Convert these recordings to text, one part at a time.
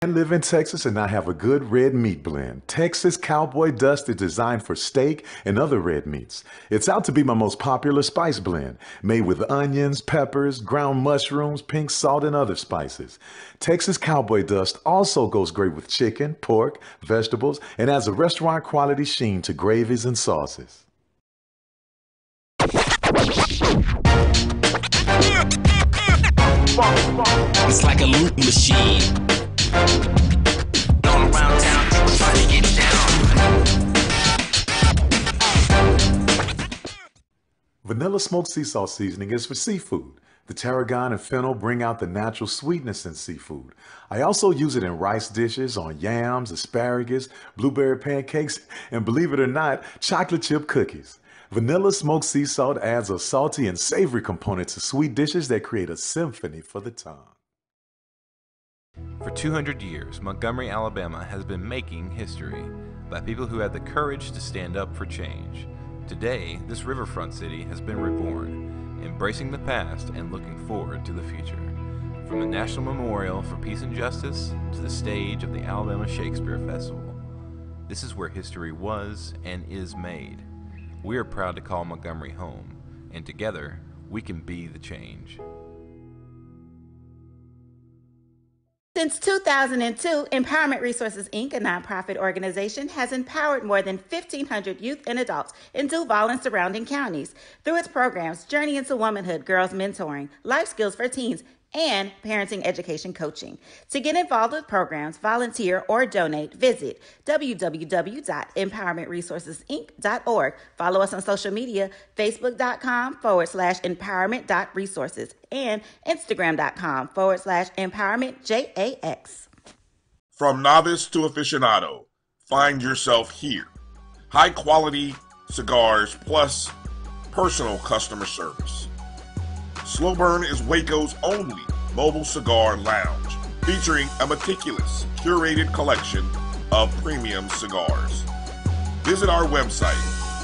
I live in Texas and I have a good red meat blend. Texas Cowboy Dust is designed for steak and other red meats. It's out to be my most popular spice blend, made with onions, peppers, ground mushrooms, pink salt, and other spices. Texas Cowboy Dust also goes great with chicken, pork, vegetables, and adds a restaurant quality sheen to gravies and sauces. It's like a loop machine. All around town, people trying to get down. Vanilla smoked sea salt seasoning is for seafood. The tarragon and fennel bring out the natural sweetness in seafood. I also use it in rice dishes, on yams, asparagus, blueberry pancakes, and believe it or not, chocolate chip cookies. Vanilla smoked sea salt adds a salty and savory component to sweet dishes that create a symphony for the tongue. For 200 years, Montgomery, Alabama has been making history by people who had the courage to stand up for change. Today, this riverfront city has been reborn, embracing the past and looking forward to the future. From the National Memorial for Peace and Justice to the stage of the Alabama Shakespeare Festival, this is where history was and is made. We are proud to call Montgomery home, and together, we can be the change. Since 2002, Empowerment Resources, Inc., a nonprofit organization, has empowered more than 1,500 youth and adults in Duval and surrounding counties. Through its programs, Journey into Womanhood, Girls Mentoring, Life Skills for Teens, and Parenting Education Coaching. To get involved with programs, volunteer, or donate, visit www.empowermentresourcesinc.org. Follow us on social media, facebook.com/empowerment.resources and instagram.com/empowermentJAX. From novice to aficionado, find yourself here. High quality cigars plus personal customer service. Slow Burn is Waco's only mobile cigar lounge, featuring a meticulous, curated collection of premium cigars. Visit our website,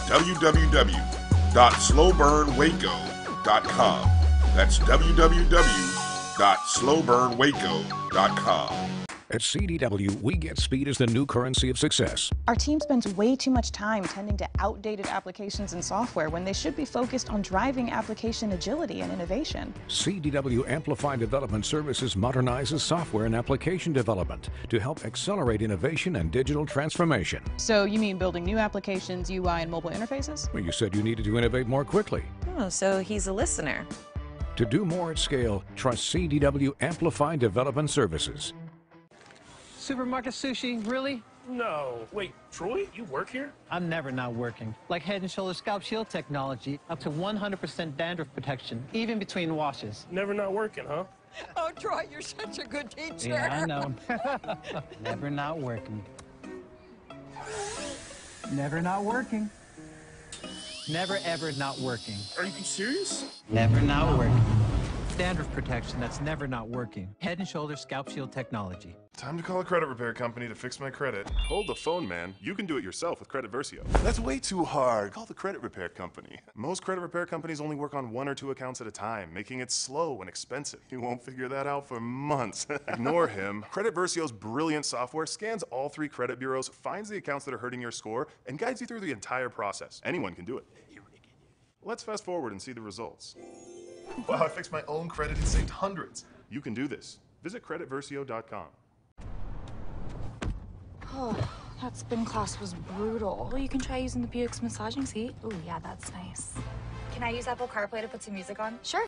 www.slowburnwaco.com. That's www.slowburnwaco.com. At CDW, we get speed as the new currency of success. Our team spends way too much time tending to outdated applications and software when they should be focused on driving application agility and innovation. CDW Amplify Development Services modernizes software and application development to help accelerate innovation and digital transformation. So you mean building new applications, UI, and mobile interfaces? Well, you said you needed to innovate more quickly. Oh, so he's a listener. To do more at scale, trust CDW Amplify Development Services. Supermarket sushi, really? No. Wait, Troy, you work here? I'm never not working. Like Head & Shoulders Scalp Shield technology, up to 100% dandruff protection, even between washes. Never not working, huh? Oh, Troy, you're such a good teacher. Yeah, I know. Never not working. Never not working. Never ever not working. Are you serious? Never not working. Dandruff protection that's never not working. Head & Shoulders Scalp Shield technology. Time to call a credit repair company to fix my credit. Hold the phone, man. You can do it yourself with Credit Versio. That's way too hard. Call the credit repair company. Most credit repair companies only work on 1 or 2 accounts at a time, making it slow and expensive. You won't figure that out for months. Ignore him. Credit Versio's brilliant software scans all 3 credit bureaus, finds the accounts that are hurting your score, and guides you through the entire process. Anyone can do it. Let's fast forward and see the results. Wow, I fixed my own credit and saved hundreds. You can do this. Visit creditversio.com. Oh, that spin class was brutal. Well, you can try using the Buick's massaging seat. Oh, yeah, that's nice. Can I use Apple CarPlay to put some music on? Sure.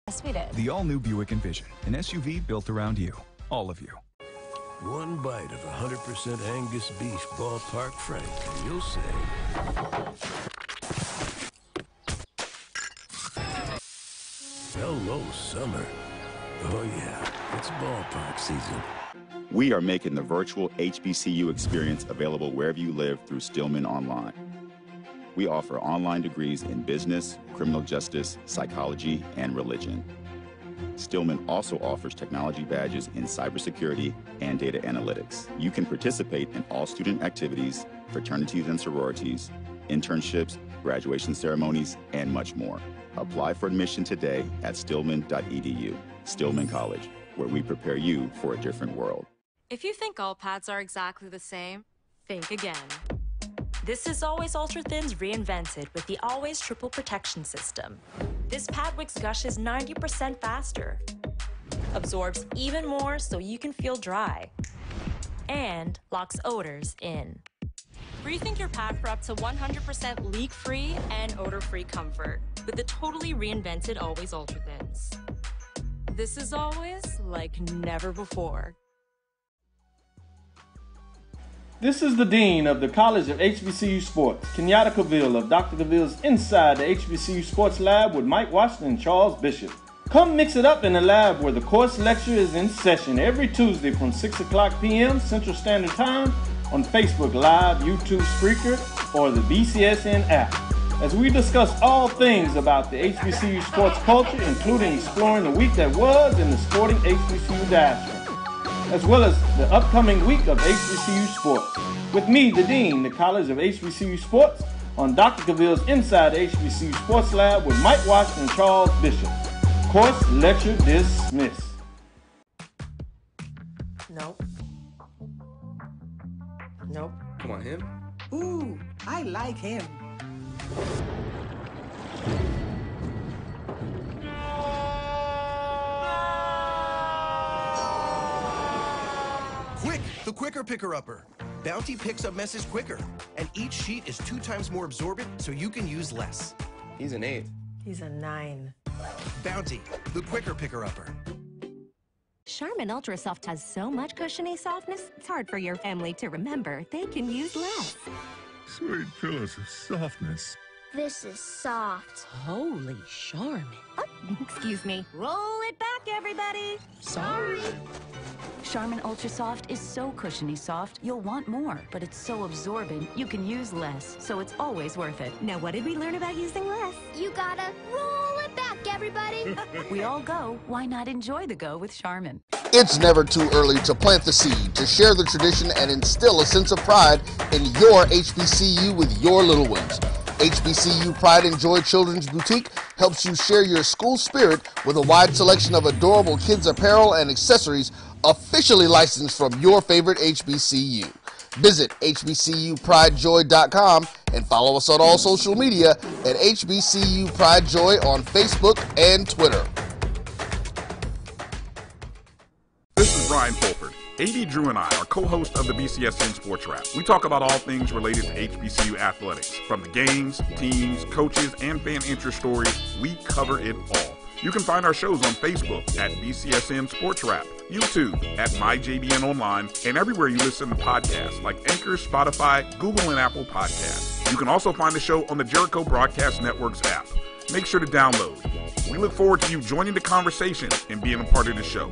Yes, we did. The all-new Buick Envision, an SUV built around you, all of you. One bite of 100% Angus beef ballpark frank, and you'll say, hello, summer. Oh yeah, it's ballpark season. We are making the virtual HBCU experience available wherever you live through Stillman Online. We offer online degrees in business, criminal justice, psychology, and religion. Stillman also offers technology badges in cybersecurity and data analytics. You can participate in all student activities, fraternities and sororities, internships, graduation ceremonies, and much more. Apply for admission today at stillman.edu. Stillman College, where we prepare you for a different world. If you think all pads are exactly the same, think again. This is Always Ultra Thins reinvented with the Always Triple Protection System. This pad wicks gushes 90% faster, absorbs even more so you can feel dry, and locks odors in. Rethink your pad for up to 100% leak-free and odor-free comfort with the totally reinvented Always Ultra Thins. This is always like never before. This is the Dean of the College of HBCU Sports, Kenyatta Cavill of Dr. Cavill's Inside the HBCU Sports Lab with Mike Washington and Charles Bishop. Come mix it up in the lab where the course lecture is in session every Tuesday from 6 o'clock p.m. Central Standard Time on Facebook Live, YouTube Spreaker, or the BCSN app, as we discuss all things about the HBCU sports culture, including exploring the week that was in the sporting HBCU diaspora, as well as the upcoming week of HBCU sports. With me, the Dean, the College of HBCU Sports, on Dr. Cavill's Inside the HBCU Sports Lab with Mike Washington and Charles Bishop. Course lecture dismissed. Nope. Nope. Come on, him? Ooh, I like him. Quick, the quicker picker-upper. Bounty picks up messes quicker, and each sheet is 2 times more absorbent, so you can use less. He's an 8. He's a 9. Bounty, the quicker picker-upper. Charmin Ultra Soft has so much cushiony softness, it's hard for your family to remember they can use less. Sweet pillows of softness. This is soft. Holy Charmin. Oh, excuse me. Roll it back, everybody. Sorry. Charmin Ultra Soft is so cushiony soft, you'll want more, but it's so absorbent, you can use less, so it's always worth it. Now, what did we learn about using less? You gotta roll it back, everybody. We all go, why not enjoy the go with Charmin? It's never too early to plant the seed, to share the tradition, and instill a sense of pride in your HBCU with your little ones. HBCU Pride and Joy Children's Boutique helps you share your school spirit with a wide selection of adorable kids' apparel and accessories officially licensed from your favorite HBCU. Visit hbcupridejoy.com and follow us on all social media at HBCU Pride Joy on Facebook and Twitter. This is Brian Fulford. AD Drew and I are co-hosts of the BCSN Sports Wrap. We talk about all things related to HBCU athletics. From the games, teams, coaches, and fan interest stories, we cover it all. You can find our shows on Facebook at BCSN Sports Wrap, YouTube at MyJBN Online, and everywhere you listen to podcasts like Anchor, Spotify, Google, and Apple Podcasts. You can also find the show on the Jericho Broadcast Network's app. Make sure to download. We look forward to you joining the conversation and being a part of the show.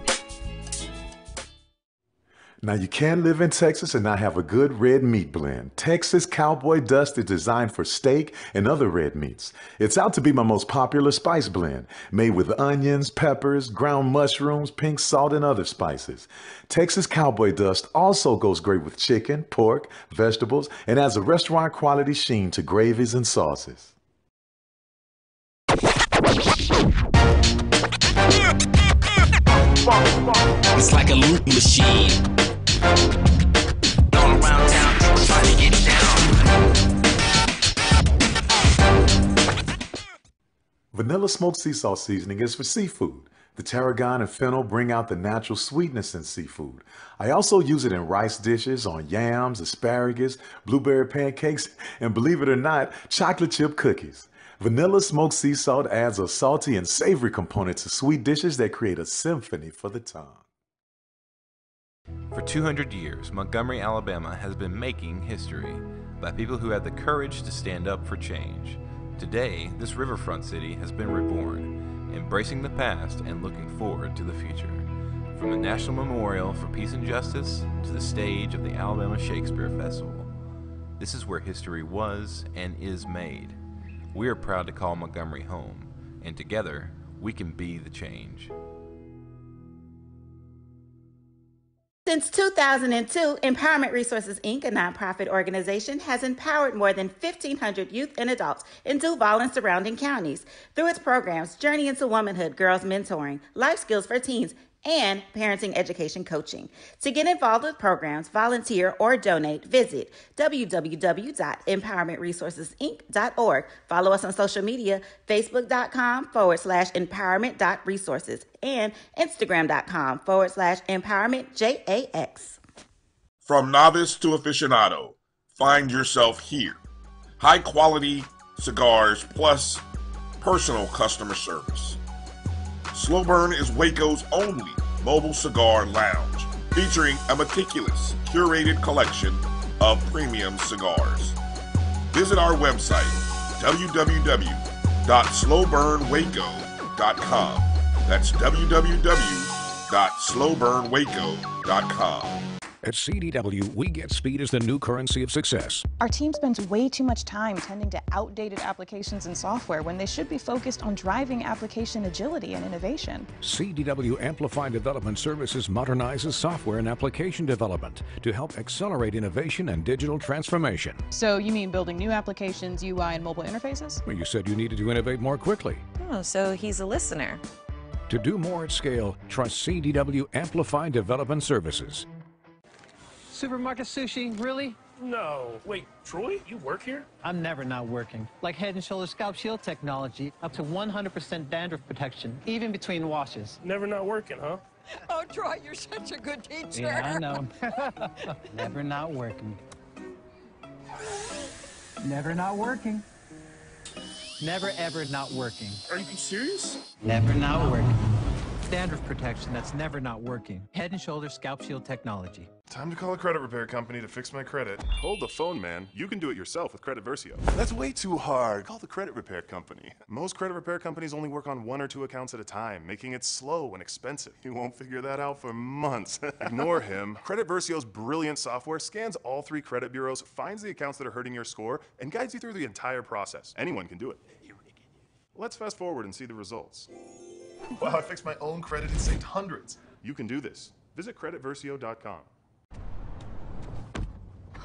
Now, you can't live in Texas and not have a good red meat blend. Texas Cowboy Dust is designed for steak and other red meats. It's out to be my most popular spice blend, made with onions, peppers, ground mushrooms, pink salt, and other spices. Texas Cowboy Dust also goes great with chicken, pork, vegetables, and adds a restaurant-quality sheen to gravies and sauces. It's like a loot machine. All around town, people trying to get down. Vanilla smoked sea salt seasoning is for seafood. The tarragon and fennel bring out the natural sweetness in seafood. I also use it in rice dishes, on yams, asparagus, blueberry pancakes, and believe it or not, chocolate chip cookies. Vanilla smoked sea salt adds a salty and savory component to sweet dishes that create a symphony for the tongue. For 200 years, Montgomery, Alabama has been making history by people who had the courage to stand up for change. Today, this riverfront city has been reborn, embracing the past and looking forward to the future. From the National Memorial for Peace and Justice to the stage of the Alabama Shakespeare Festival, this is where history was and is made. We are proud to call Montgomery home, and together, we can be the change. Since 2002, Empowerment Resources, Inc., a nonprofit organization, has empowered more than 1,500 youth and adults in Duval and surrounding counties through its programs Journey into Womanhood, Girls Mentoring, Life Skills for Teens, and parenting education coaching. To get involved with programs, volunteer, or donate, visit www.empowermentresourcesinc.org. Follow us on social media, facebook.com/empowerment.resources and instagram.com/empowermentjax. From novice to aficionado, find yourself here. High quality cigars plus personal customer service. Slow Burn is Waco's only mobile cigar lounge, featuring a meticulous, curated collection of premium cigars. Visit our website, www.slowburnwaco.com. That's www.slowburnwaco.com. At CDW, we get speed as the new currency of success. Our team spends way too much time tending to outdated applications and software when they should be focused on driving application agility and innovation. CDW Amplified Development Services modernizes software and application development to help accelerate innovation and digital transformation. So you mean building new applications, UI, and mobile interfaces? Well, you said you needed to innovate more quickly. Oh, so he's a listener. To do more at scale, trust CDW Amplified Development Services. Supermarket sushi, really? No. Wait, Troy, you work here? I'm never not working. Like Head & Shoulders Scalp Shield technology, up to 100% dandruff protection, even between washes. Never not working, huh? Oh, Troy, you're such a good teacher. Yeah, I know. Never not working. Never not working. Never ever not working. Are you serious? Never not working. Dandruff protection that's never not working. Head & Shoulders Scalp Shield technology. Time to call a credit repair company to fix my credit. Hold the phone, man. You can do it yourself with Credit Versio. That's way too hard. Call the credit repair company. Most credit repair companies only work on 1 or 2 accounts at a time, making it slow and expensive. You won't figure that out for months. Ignore him. Credit Versio's brilliant software scans all 3 credit bureaus, finds the accounts that are hurting your score, and guides you through the entire process. Anyone can do it. Let's fast forward and see the results. Wow, I fixed my own credit and saved hundreds. You can do this. Visit creditversio.com.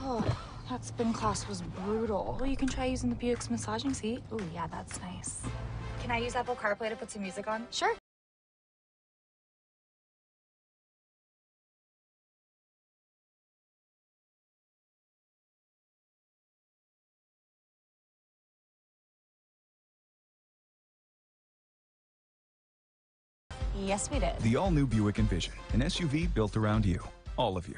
Oh, that spin class was brutal. Well, you can try using the Buick's massaging seat. Oh, yeah, that's nice. Can I use Apple CarPlay to put some music on? Sure. Yes, we did. The all-new Buick Envision, an SUV built around you. All of you.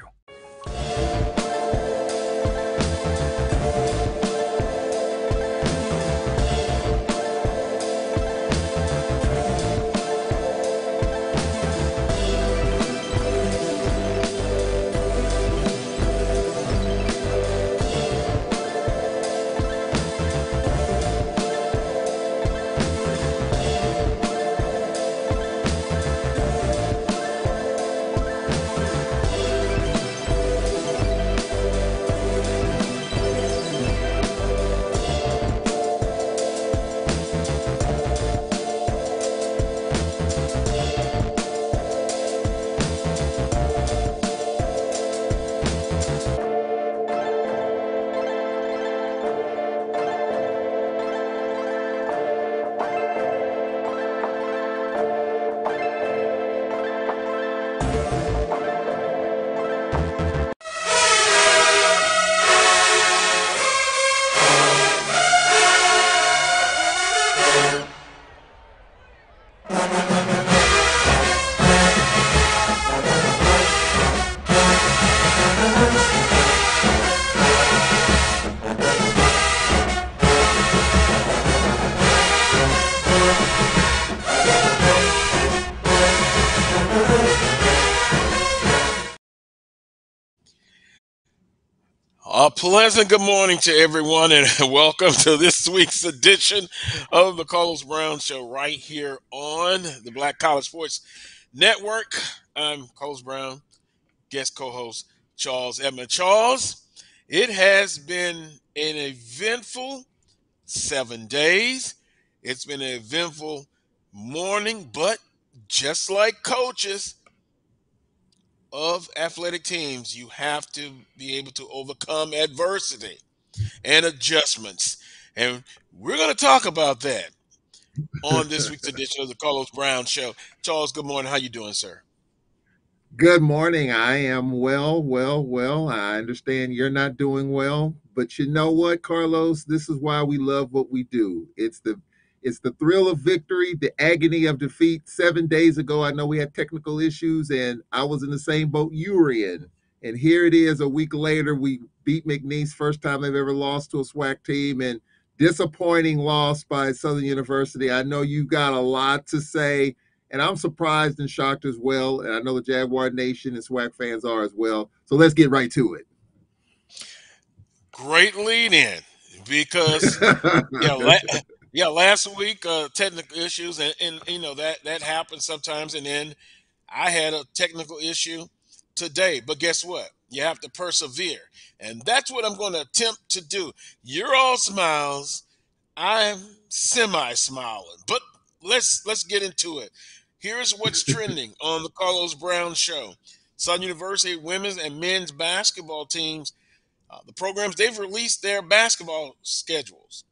A pleasant good morning to everyone, and welcome to this week's edition of the Carlos Brown Show right here on the Black College Sports Network. I'm Carlos Brown, guest co-host Charles Edmond. Charles, it has been an eventful 7 days. It's been an eventful morning, but just like coaches, of athletic teams, you have to be able to overcome adversity and adjustments. And we're going to talk about that on this week's edition of the Carlos Brown Show. Charles, good morning. How you doing, sir? Good morning. I am well. I understand you're not doing well, but you know what, Carlos? This is why we love what we do. It's the thrill of victory, the agony of defeat. 7 days ago, I know we had technical issues, and I was in the same boat you were in. And here it is, a week later, we beat McNeese, first time they've ever lost to a SWAC team, and disappointing loss by Southern University. I know you've got a lot to say, and I'm surprised and shocked as well. And I know the Jaguar Nation and SWAC fans are as well. So let's get right to it. Great lead in because last week technical issues and you know that happens sometimes, and then I had a technical issue today. But guess what? You have to persevere, and that's what I'm going to attempt to do. You're all smiles, I'm semi-smiling, but let's get into it. Here's what's trending on the Carlos Brown Show. Southern University women's and men's basketball teams, the programs, they've released their basketball schedules.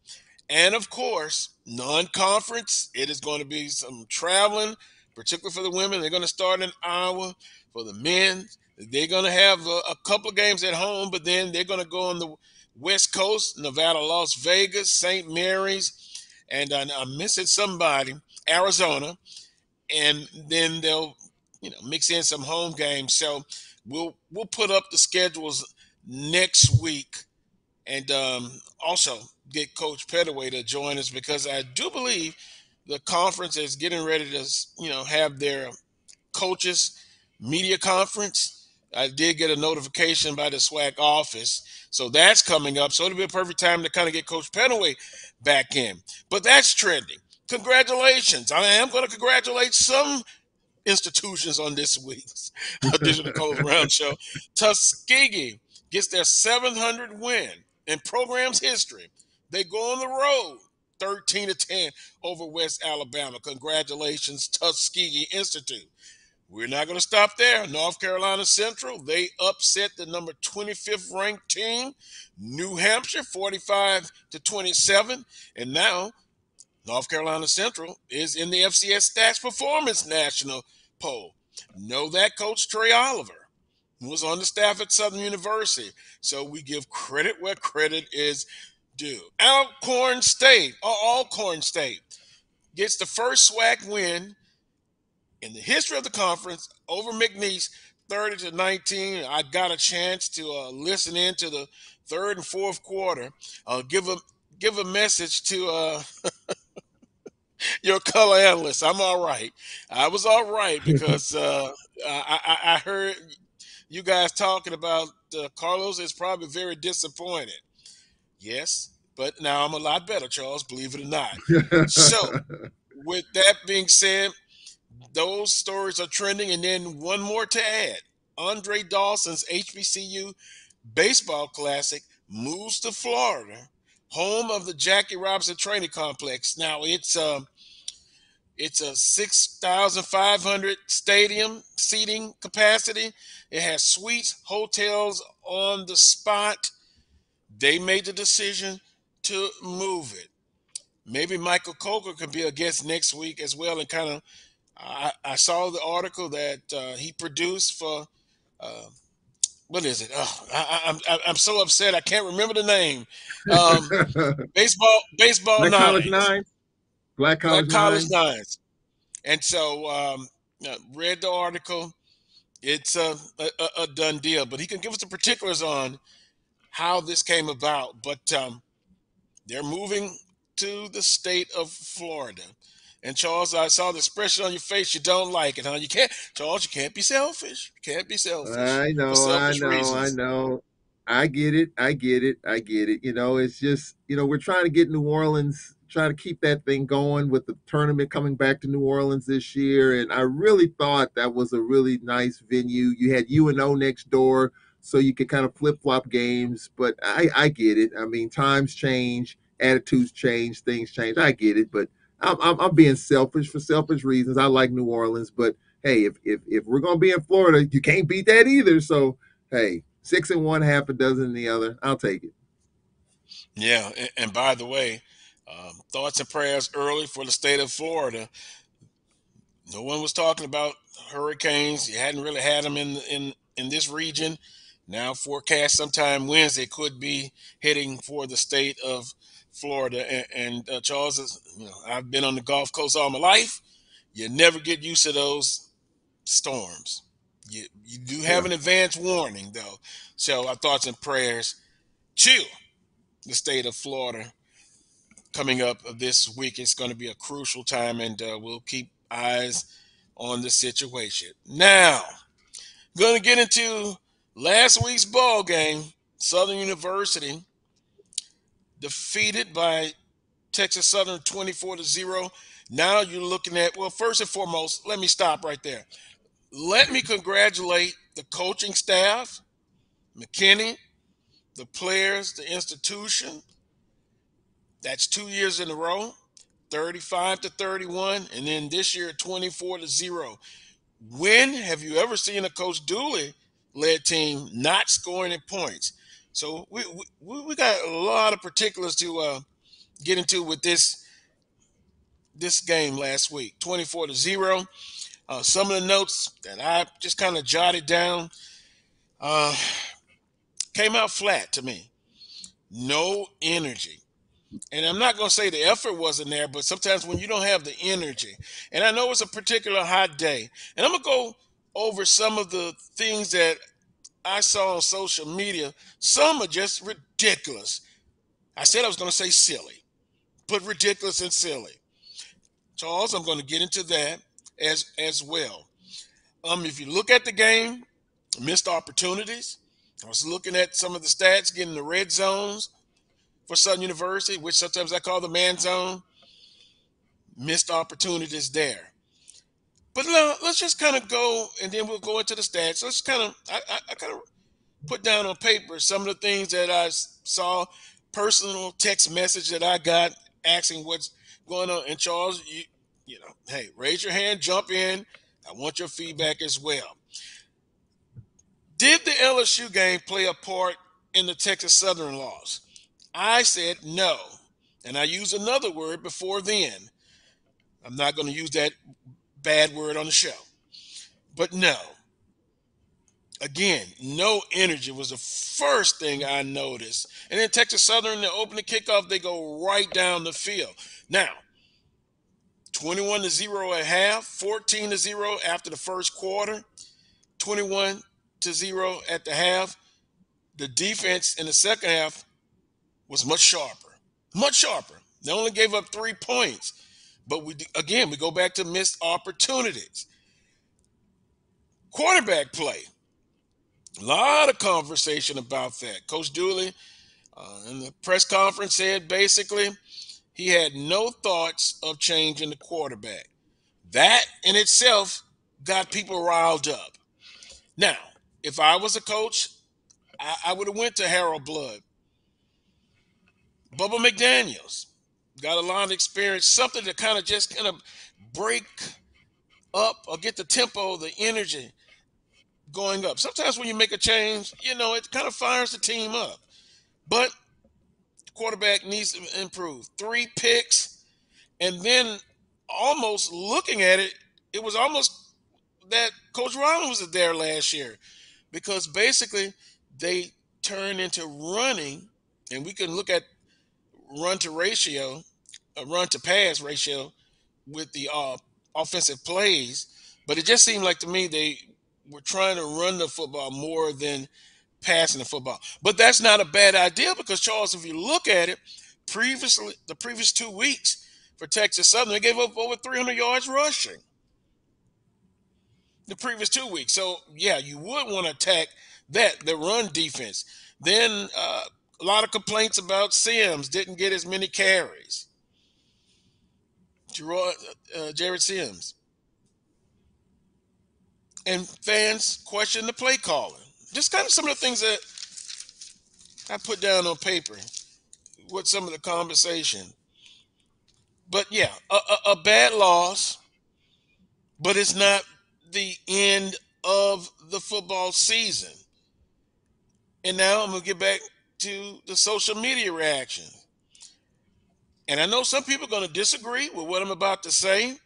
And of course, non-conference, it is going to be some traveling, particularly for the women. They're going to start in Iowa. For the men, they're going to have a couple of games at home, but then they're going to go on the West Coast, Nevada, Las Vegas, St. Mary's, and I'm missing somebody, Arizona, and then they'll mix in some home games. So we'll put up the schedules next week, and also get Coach Pettaway to join us, because I do believe the conference is getting ready to have their coaches media conference. I did get a notification by the SWAC office, so that's coming up. So it'll be a perfect time to kind of get Coach Pettaway back in. But that's trending. Congratulations. I am going to congratulate some institutions on this week's edition of the Carlos Brown Show. Tuskegee gets their 700 win in program's history. They go on the road 13-10 over West Alabama. Congratulations, Tuskegee Institute. We're not going to stop there. North Carolina Central, they upset the number 25th ranked team, New Hampshire, 45-27. And now North Carolina Central is in the FCS Stats Performance National Poll. Know that Coach Trey Oliver was on the staff at Southern University. So we give credit where credit is due. Alcorn State gets the first SWAC win in the history of the conference over McNeese, 30-19. I got a chance to listen in to the third and fourth quarter. Give a message to your color analyst. I'm all right. I was all right because I heard you guys talking about Carlos is probably very disappointed. Yes, but now I'm a lot better, Charles, believe it or not. So, with that being said, those stories are trending. And then one more to add. Andre Dawson's HBCU Baseball Classic moves to Florida, home of the Jackie Robinson Training Complex. Now, it's a 6,500 stadium seating capacity. It has suites, hotels on the spot. They made the decision to move it. Maybe Michael Coker could be a guest next week as well. And kind of, I saw the article that he produced for, what is it? Oh, I'm so upset. I can't remember the name. Baseball Black Nines. College Nines. Black College Nines. And so read the article. It's a done deal. But he can give us the particulars on how this came about. But they're moving to the state of Florida. And Charles, I saw the expression on your face. You don't like it, huh? You can't, Charles. You can't be selfish. You can't be selfish. I know. I get it. It's just, we're trying to get New Orleans, trying to keep that thing going with the tournament coming back to New Orleans this year. And I really thought that was a really nice venue. You had UNO next door, so you could kind of flip-flop games. But I get it. I mean, times change, attitudes change, things change. I get it. But I'm being selfish for selfish reasons. I like New Orleans, but hey, if we're gonna be in Florida, you can't beat that either. So hey, 6 in one, half a dozen in the other. I'll take it. Yeah, and by the way, thoughts and prayers early for the state of Florida. No one was talking about hurricanes. You hadn't really had them in this region. Now forecast sometime Wednesday could be heading for the state of Florida. And Charles, I've been on the Gulf Coast all my life. You never get used to those storms. You do have an advance warning though. So our thoughts and prayers to the state of Florida coming up this week. It's going to be a crucial time, and we'll keep eyes on the situation. Now, going to get into last week's ball game. Southern University defeated by Texas Southern 24-0. Now you're looking at, well, first and foremost, let me stop right there. Let me congratulate the coaching staff, McKinney, the players, the institution. That's 2 years in a row, 35-31, and then this year 24-0. When have you ever seen a Coach Dooley led team not scoring in points? So we got a lot of particulars to get into with this game last week, 24-0. Some of the notes that I just kind of jotted down came out flat to me. No energy. And I'm not going to say the effort wasn't there, but sometimes when you don't have the energy, and I know it's a particular hot day, and I'm going to go over some of the things that I saw on social media. Some are just ridiculous. I said I was going to say silly, but ridiculous and silly. Charles, I'm going to get into that as well. If you look at the game, missed opportunities. I was looking at some of the stats, getting the red zones for Southern University, which sometimes I call the man zone. Missed opportunities there. But now let's just kind of go, and then we'll go into the stats. Let's kind of, I kind of put down on paper some of the things that I saw, personal text message that I got asking what's going on. And Charles, you know, hey, raise your hand, jump in. I want your feedback as well. Did the LSU game play a part in the Texas Southern loss? I said no. And I used another word before then. I'm not going to use that bad word on the show. But no. Again, no energy was the first thing I noticed. And then Texas Southern, they open the kickoff, they go right down the field. Now, 21-0 at half, 14-0 after the first quarter, 21-0 at the half. The defense in the second half was much sharper. Much sharper. They only gave up 3 points. But we go back to missed opportunities. Quarterback play. A lot of conversation about that. Coach Dooley in the press conference said basically he had no thoughts of changing the quarterback. That in itself got people riled up. Now, if I was a coach, I would have went to Harold Blood. Bubba McDaniels got a lot of experience, something to kind of break up or get the tempo, the energy going up. Sometimes when you make a change, it kind of fires the team up. But the quarterback needs to improve. 3 picks, and then almost looking at it, it was almost that Coach Ryan was there last year because basically they turned into running, and we can look at run to pass ratio with the offensive plays, but it just seemed like to me they were trying to run the football more than passing the football. But that's not a bad idea because, Charles, if you look at it, the previous 2 weeks for Texas Southern, they gave up over 300 yards rushing. The previous 2 weeks. So, yeah, you would want to attack the run defense. Then a lot of complaints about Sims didn't get as many carries. Jared Sims. And fans question the play calling. Just kind of some of the things that I put down on paper with some of the conversation. But yeah, a bad loss, but it's not the end of the football season. And now I'm going to get back to the social media reaction. And I know some people are going to disagree with what I'm about to say,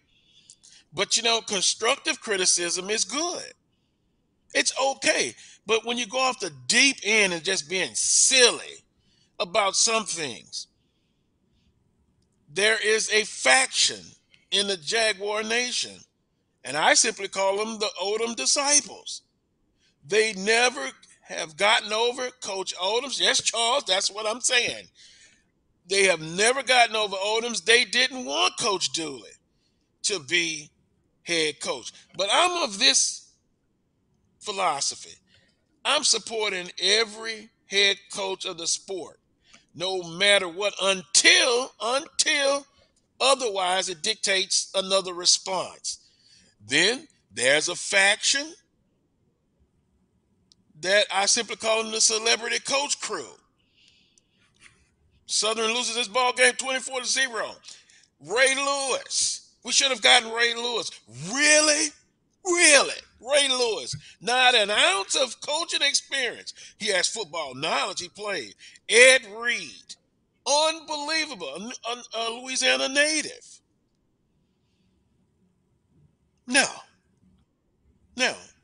but constructive criticism is good. It's okay. But when you go off the deep end and just being silly about some things, there is a faction in the Jaguar Nation, and I simply call them the Odom disciples. They never have gotten over Coach Odoms. Yes, Charles, that's what I'm saying. They have never gotten over Odoms. They didn't want Coach Dooley to be head coach. But I'm of this philosophy. I'm supporting every head coach of the sport, no matter what, until otherwise it dictates another response. Then there's a faction that I simply call them the celebrity coach crew. Southern loses this ball game 24-0. Ray Lewis. We should have gotten Ray Lewis. Really? Really? Ray Lewis. Not an ounce of coaching experience. He has football knowledge. He played. Ed Reed. Unbelievable. A Louisiana native. No.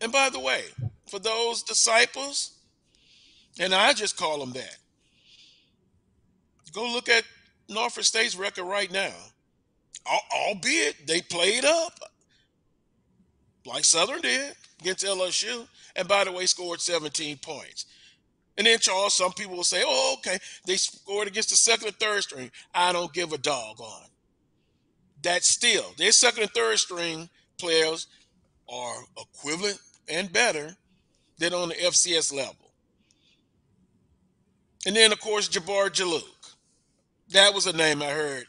And by the way, for those disciples, and I just call them that, go look at Norfolk State's record right now. Albeit they played up like Southern did against LSU, and by the way, scored 17 points. And then, Charles, some people will say, oh, okay, they scored against the second and third string. I don't give a doggone. That's still, their second and third string players are equivalent and better than on the FCS level. And then, of course, Jabbar Jalouk. That was a name I heard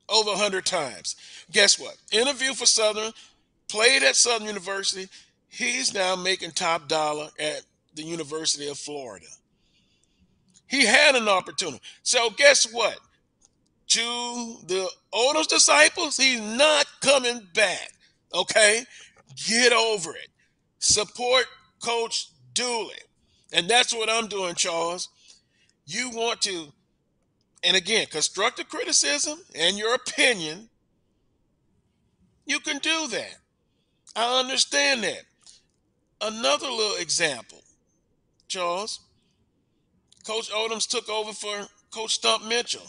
over 100 times. Guess what? Interview for Southern, played at Southern University. He's now making top dollar at the University of Florida. He had an opportunity. So guess what? To the Odom's disciples, he's not coming back. Okay? Get over it. Support Coach Dooley. And that's what I'm doing, Charles. You want to, and again, constructive criticism and your opinion, you can do that. I understand that. Another little example, Charles. Coach Odoms took over for Coach Stump Mitchell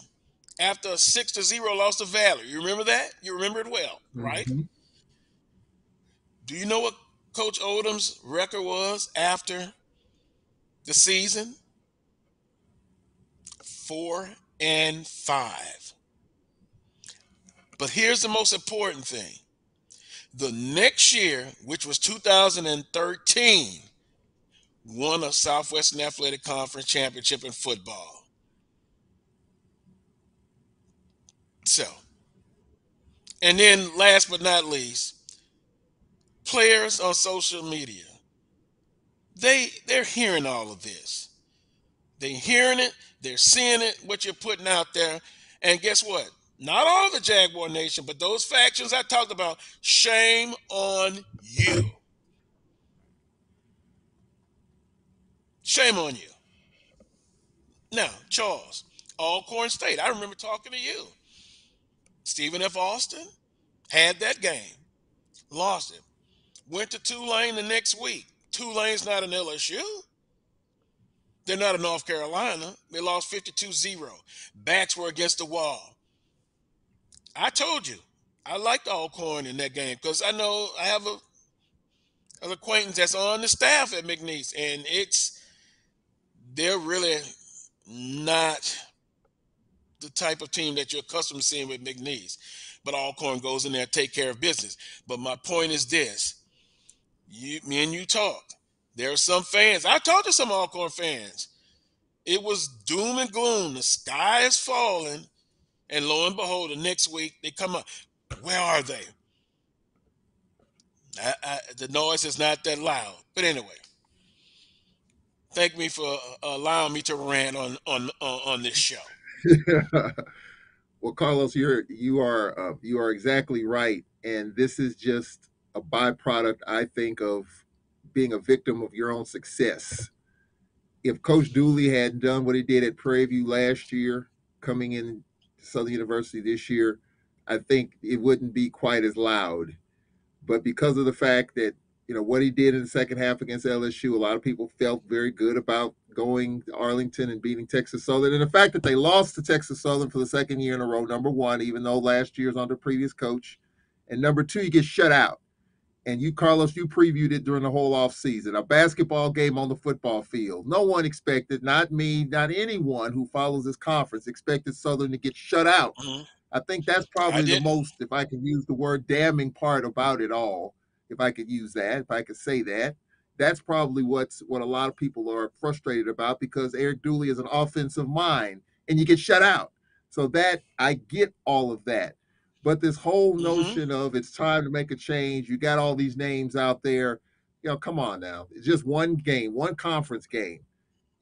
after a 6-0 loss to Valor. You remember that? You remember it well, right? Mm-hmm. Do you know what Coach Odoms' record was after the season? 4-5. But here's the most important thing. The next year, which was 2013, won a Southwestern Athletic Conference championship in football. So, and then last but not least, players on social media, they're hearing all of this. They're hearing it, they're seeing it, what you're putting out there. And guess what? Not all of the Jaguar Nation, but those factions I talked about, shame on you. Shame on you. Now, Charles, Alcorn State, I remember talking to you. Stephen F. Austin had that game, lost it, went to Tulane the next week. Tulane's not an LSU. They're not in North Carolina. They lost 52-0. Backs were against the wall. I told you, I liked Alcorn in that game because I know I have an acquaintance that's on the staff at McNeese, and they're really not the type of team that you're accustomed to seeing with McNeese. But Alcorn goes in there, take care of business. But my point is this. Me and you talked. There are some fans. I talked to some Alcorn fans. It was doom and gloom. The sky is falling. And lo and behold, the next week, they come up. Where are they? The noise is not that loud. But anyway, thank me for allowing me to rant on this show. Well, Carlos, you are exactly right, and this is just a byproduct, I think, of being a victim of your own success. If Coach Dooley hadn't done what he did at Prairie View last year, coming in to Southern University this year, I think it wouldn't be quite as loud. But because of the fact that, what he did in the second half against LSU, a lot of people felt very good about going to Arlington and beating Texas Southern. And the fact that they lost to Texas Southern for the second year in a row, number one, even though last year's under previous coach. And number two, you get shut out. And you, Carlos, you previewed it during the whole offseason. A basketball game on the football field. No one expected, not me, not anyone who follows this conference, expected Southern to get shut out. Mm-hmm. I think that's probably the most, if I can use the word, damning part about it all. If I could use that, if I could say that, that's probably what a lot of people are frustrated about, because Eric Dooley is an offensive mind and you get shut out. So that, I get all of that. But this whole notion of it's time to make a change, you got all these names out there, come on now. It's just one game, one conference game.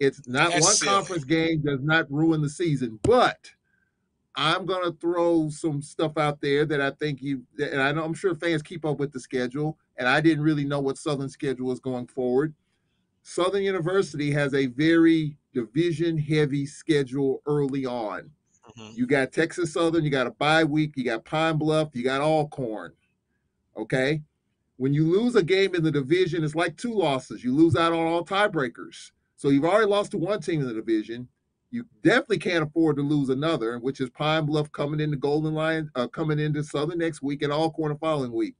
It's not That's one silly. Conference game does not ruin the season, but I'm going to throw some stuff out there that I think and I know I'm sure fans keep up with the schedule, and I didn't really know what Southern schedule is going forward. Southern University has a very division heavy schedule early on. You got Texas Southern, you got a bye week, you got Pine Bluff, you got Alcorn. Okay. When you lose a game in the division, it's like two losses. You lose out on all tiebreakers. So you've already lost to one team in the division. You definitely can't afford to lose another, which is Pine Bluff coming into Golden Lion, coming into Southern next week, and Alcorn the following week.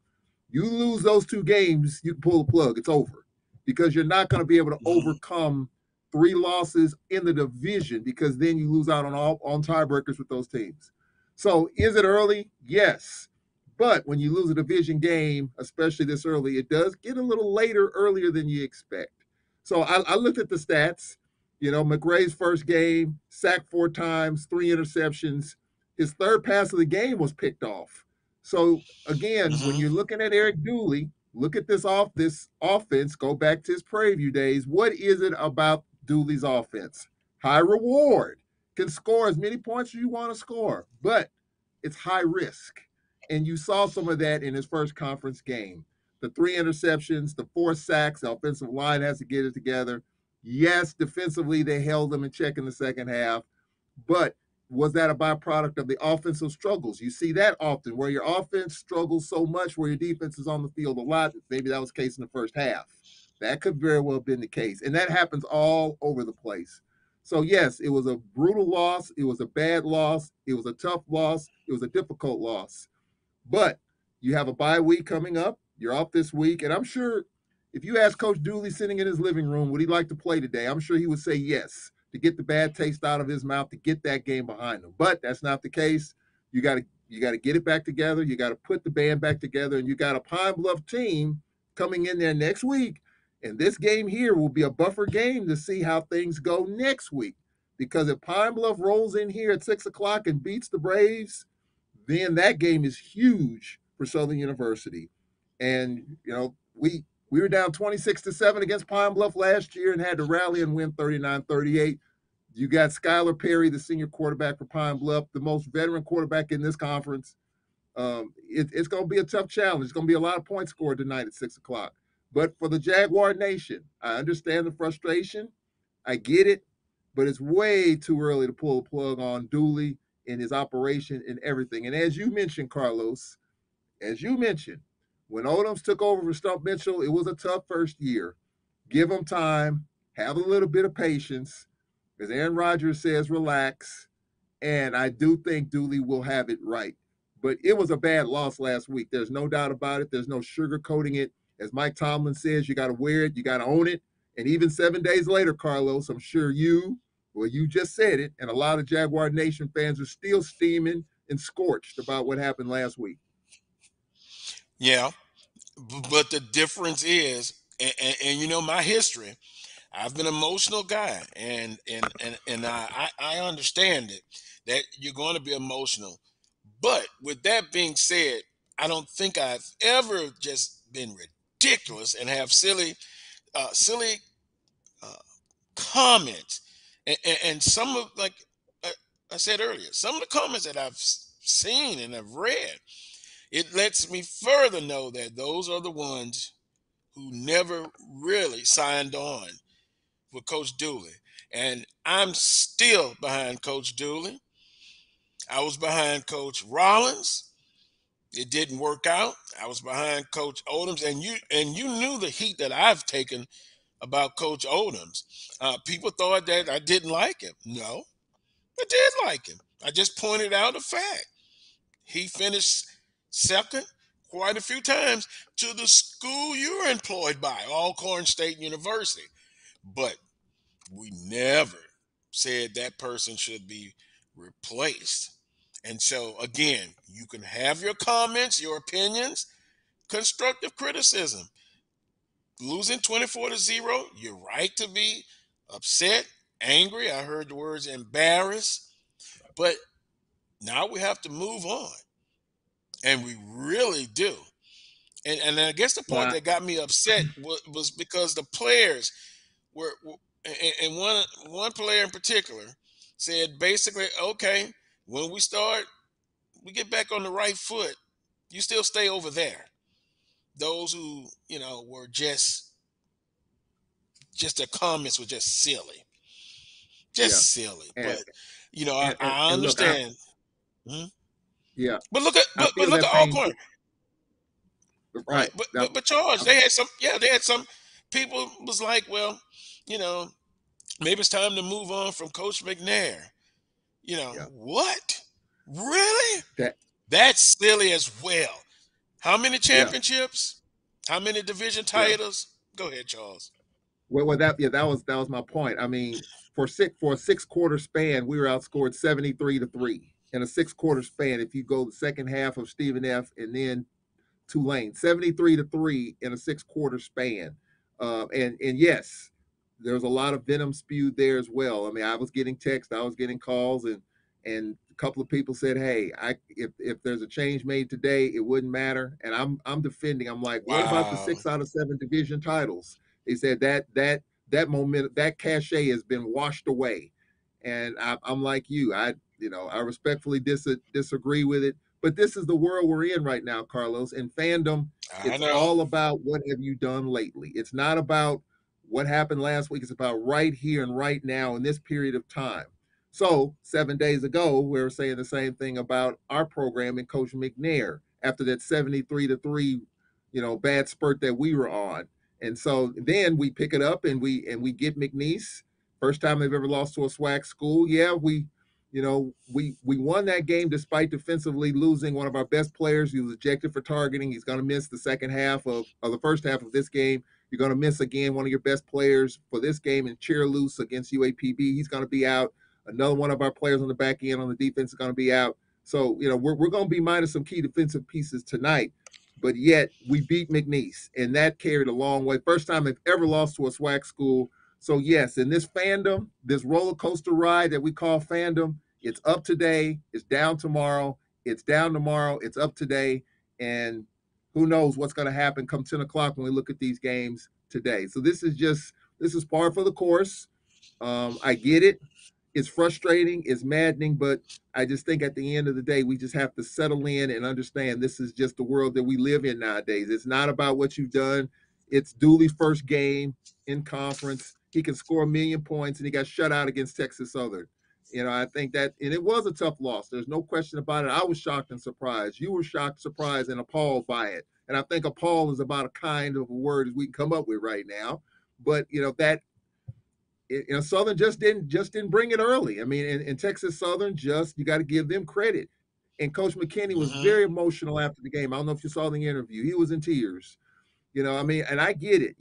You lose those two games, you can pull the plug. It's over, because you're not going to be able to overcome 3 losses in the division, because then you lose out on tiebreakers with those teams. So is it early? Yes. But when you lose a division game, especially this early, it does get a little earlier than you expect. So I looked at the stats. McRae's first game, sacked 4 times, 3 interceptions. His third pass of the game was picked off. So again, when you're looking at Eric Dooley, look at this offense, go back to his Prairie View days. What is it about Dooley's offense? High reward, can score as many points as you want to score, but it's high risk. And you saw some of that in his first conference game. The 3 interceptions, the 4 sacks, the offensive line has to get it together. Yes, defensively, they held them in check in the second half, but was that a byproduct of the offensive struggles? You see that often, where your offense struggles so much where your defense is on the field a lot. Maybe that was the case in the first half. That could very well have been the case. And that happens all over the place. So, yes, it was a brutal loss. It was a bad loss. It was a tough loss. It was a difficult loss. But you have a bye week coming up. You're off this week. And I'm sure if you ask Coach Dooley sitting in his living room, would he like to play today? I'm sure he would say yes, to get the bad taste out of his mouth, to get that game behind him. But that's not the case. You got to get it back together. You got to put the band back together. And you got a Pine Bluff team coming in there next week. And this game here will be a buffer game to see how things go next week. Because if Pine Bluff rolls in here at 6 o'clock and beats the Braves, then that game is huge for Southern University. And, we were down 26-7 against Pine Bluff last year and had to rally and win 39-38. You got Skylar Perry, the senior quarterback for Pine Bluff, the most veteran quarterback in this conference. It's going to be a tough challenge. It's going to be a lot of points scored tonight at 6 o'clock. But for the Jaguar Nation, I understand the frustration. I get it. But it's way too early to pull the plug on Dooley and his operation and everything. And as you mentioned, Carlos, when Odoms took over for Stump Mitchell, it was a tough first year. Give him time. Have a little bit of patience. As Aaron Rodgers says, relax. And I do think Dooley will have it right. But it was a bad loss last week. There's no doubt about it. There's no sugarcoating it. As Mike Tomlin says, you got to wear it. You got to own it. And even 7 days later, Carlos, I'm sure you just said it, and a lot of Jaguar Nation fans are still steaming and scorched about what happened last week. Yeah, but the difference is, and my history, I've been an emotional guy, and I understand it, that you're going to be emotional. But with that being said, I don't think I've ever just been ridiculous and have silly comments. And some of, like I said earlier, some of the comments that I've seen and have read, it lets me further know that those are the ones who never really signed on with Coach Dooley. And I'm still behind Coach Dooley. I was behind Coach Rollins. It didn't work out. I was behind Coach Odoms, and you knew the heat that I've taken about Coach Odoms. People thought that I didn't like him. No, I did like him. I just pointed out a fact. He finished second quite a few times to the school you're employed by, Alcorn State University. But we never said that person should be replaced. And so, again, you can have your comments, your opinions, constructive criticism. Losing 24-0, you're right to be upset, angry. I heard the words embarrassed. But now we have to move on. And we really do. And I guess the part that got me upset was because the players were and one player in particular said basically, okay, when we get back on the right foot, you still stay over there. Those who, were just their comments were just silly. Just silly. But I And look, I, understand. Hmm? yeah, But look at I feel look that at pain. Alcorn. Right. Right. But Charles, they had some people was like, well, you know, maybe it's time to move on from Coach McNair. What? Really? That's silly as well. How many Yeah. championships? How many division Yeah. titles? Go ahead, Charles. Well, that was my point. I mean, for a 6 quarter span, we were outscored 73-3 in a 6 quarter span. If you go the second half of Stephen F. and then Tulane, 73-3 in a 6 quarter span. And yes, there was a lot of venom spewed there as well. I mean, I was getting texts, I was getting calls, and a couple of people said, "Hey, if there's a change made today, it wouldn't matter." And I'm defending. I'm like, what about the Wow. 6 out of 7 division titles? They said that moment, that cachet has been washed away. And I'm like you. I respectfully disagree with it. But this is the world we're in right now, Carlos. And fandom, I it's know. all about what have you done lately. It's not about what happened last week. It's about right here and right now in this period of time. So 7 days ago, we were saying the same thing about our program and Coach McNair after that 73-3, bad spurt that we were on. And so then we pick it up and we get McNeese. First time they've ever lost to a SWAC school. Yeah, we won that game despite defensively losing one of our best players. He was ejected for targeting. He's going to miss the second half of the first half of this game. You're going to miss again one of your best players for this game in Cheer Loose against UAPB. He's going to be out. Another one of our players on the back end on the defense is going to be out. So, we're going to be minus some key defensive pieces tonight. But yet we beat McNeese, and that carried a long way. First time they've ever lost to a SWAC school. So, yes, in this fandom, this roller coaster ride that we call fandom, it's up today, it's down tomorrow, it's down tomorrow, it's up today, and who knows what's going to happen come 10 o'clock when we look at these games today. So this is par for the course. I get it. It's frustrating, it's maddening, but I just think at the end of the day, we just have to settle in and understand this is just the world that we live in nowadays. It's not about what you've done. It's Dooley's first game in conference. He can score 1,000,000 points, and he got shut out against Texas Southern. I think that, and it was a tough loss. There's no question about it. I was shocked and surprised. You were shocked, surprised, and appalled by it. And I think appalled is about a kind of a word as we can come up with right now. But Southern just didn't bring it early. I mean, in Texas Southern, you got to give them credit. And Coach McKinney was very emotional after the game. I don't know if you saw the interview. He was in tears. And I get it.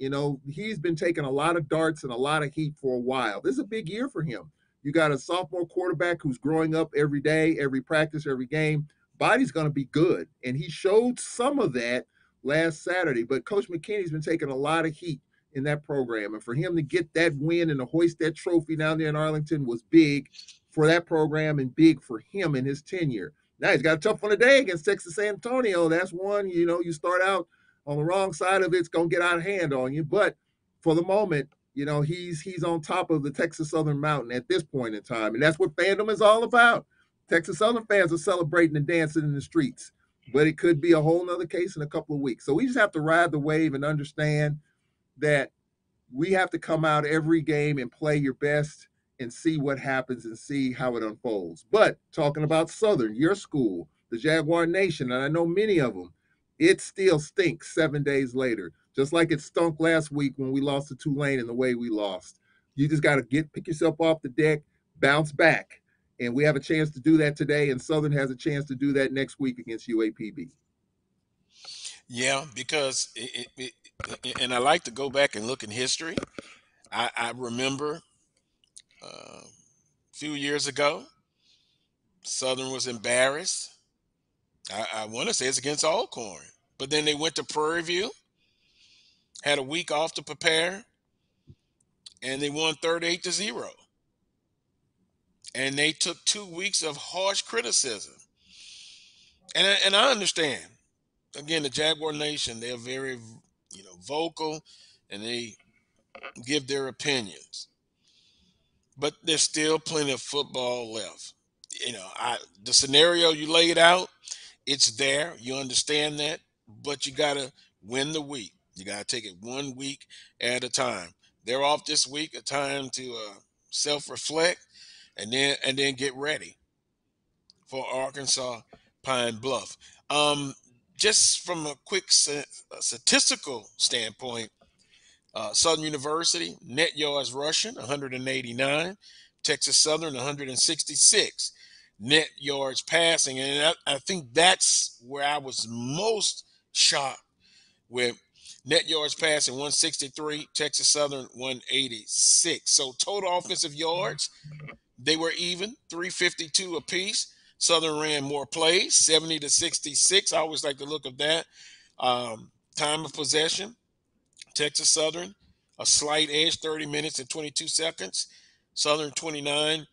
He's been taking a lot of darts and a lot of heat for a while. This is a big year for him. You got a sophomore quarterback who's growing up every day, every practice, every game. Body's going to be good. And he showed some of that last Saturday. But Coach McKinney's been taking a lot of heat in that program. And for him to get that win and to hoist that trophy down there in Arlington was big for that program and big for him in his tenure. Now he's got a tough one today against Texas San Antonio. That's one, you start out on the wrong side of it, it's going to get out of hand on you. But for the moment, he's on top of the Texas Southern Mountain at this point in time. And that's what fandom is all about. Texas Southern fans are celebrating and dancing in the streets. but it could be a whole nother case in a couple of weeks. So we just have to ride the wave and understand that we have to come out every game and play your best and see what happens and see how it unfolds. But talking about Southern, your school, the Jaguar Nation, and I know many of them, it still stinks 7 days later, just like it stunk last week when we lost to Tulane and the way we lost. You just got to pick yourself off the deck, bounce back. And we have a chance to do that today, and Southern has a chance to do that next week against UAPB. Yeah, because and I like to go back and look in history. I remember a few years ago, Southern was embarrassed. I want to say it's against Alcorn, but then they went to Prairie View, had a week off to prepare, and they won 38-0. And they took 2 weeks of harsh criticism. And I understand. Again, the Jaguar Nation, they're very, vocal, and they give their opinions. But there's still plenty of football left. The scenario you laid out, it's there. You understand that, but you gotta win the week. You gotta take it 1 week at a time. They're off this week, a time to self-reflect, and then get ready for Arkansas Pine Bluff. Just from a quick statistical standpoint, Southern University, net yards rushing, 189. Texas Southern, 166. Net yards passing. And I think that's where I was most shocked with net yards passing, 163. Texas Southern, 186. So total offensive yards, they were even, 352 apiece. Southern ran more plays, 70-66. I always like the look of that. Time of possession, Texas Southern, a slight edge, 30 minutes and 22 seconds. Southern, 29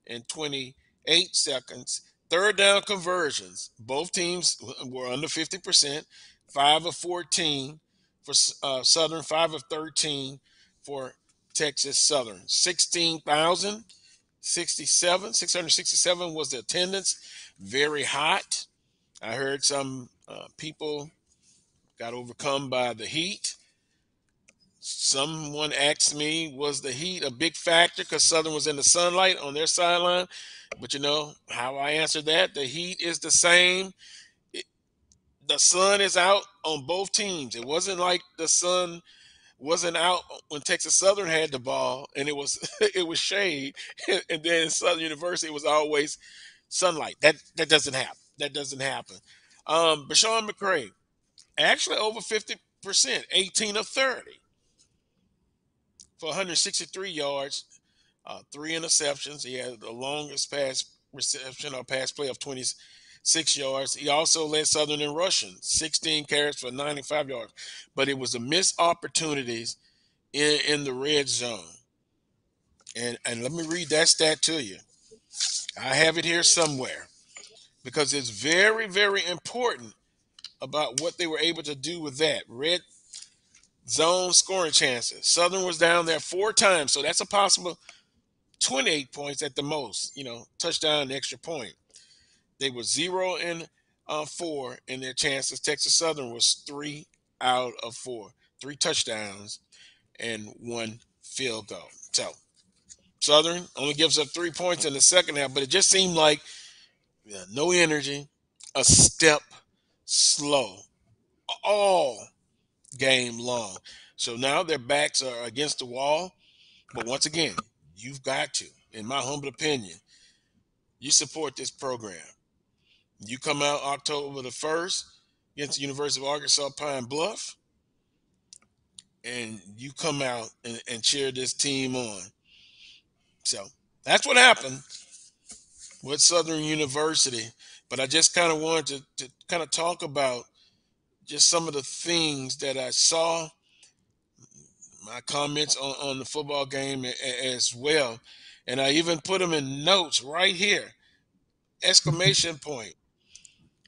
and 28 seconds. Third down conversions, both teams were under 50%, 5 of 14 for Southern, 5 of 13 for Texas Southern. 667 was the attendance, very hot. I heard some people got overcome by the heat. Someone asked me, was the heat a big factor because Southern was in the sunlight on their sideline? But you know how I answered that? The heat is the same. The sun is out on both teams. It wasn't like the sun wasn't out when Texas Southern had the ball and it was it was shade, and then in Southern University it was always sunlight. That doesn't happen. That doesn't happen. Bashawn McCray, actually over 50%, 18 of 30 for 163 yards, 3 interceptions. He had the longest pass reception or pass play of 26 yards. He also led Southern in rushing, 16 carries for 95 yards. But it was the missed opportunities in the red zone. And let me read that stat to you. I have it here somewhere because it's very, very important about what they were able to do with that. Red zone scoring chances. Southern was down there 4 times, so that's a possible 28 points at the most, touchdown, extra point. They were 0 and 4 in their chances. Texas Southern was 3 out of 4, 3 touchdowns and 1 field goal. So Southern only gives up 3 points in the second half, but it just seemed like no energy, a step slow all game long. So now their backs are against the wall. But once again, you've got to, in my humble opinion, you support this program. You come out October the 1st against the University of Arkansas Pine Bluff, and you come out and cheer this team on. So that's what happened with Southern University. But I just kind of wanted to kind of talk about just some of the things that I saw, my comments on the football game as well. And I even put them in notes right here. Exclamation point.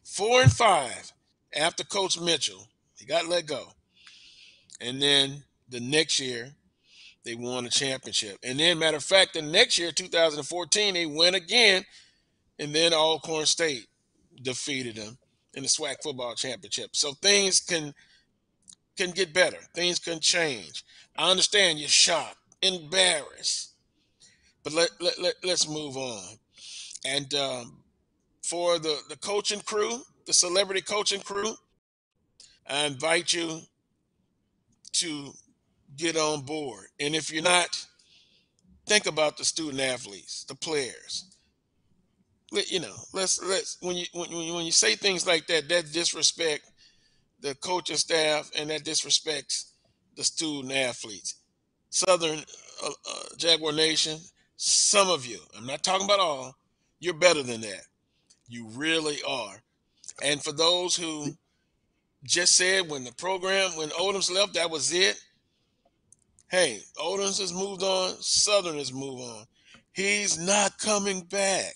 4 and 5 after Coach Mitchell. He got let go. And then the next year, they won a championship. And then, matter of fact, the next year, 2014, they went again. And then Alcorn State defeated them. in the SWAC football championship. So things can get better. Things can change. I understand you're shocked, embarrassed, but let's move on. And for the coaching crew, the celebrity coaching crew, I invite you to get on board. And if you're not, think about the student athletes, the players. Let's when you say things like that, that disrespect the coaching staff and that disrespects the student athletes. Southern Jaguar Nation, some of you, I'm not talking about all, you're better than that. You really are. And for those who just said when Odoms left, that was it. Hey, Odoms has moved on. Southern has moved on. He's not coming back.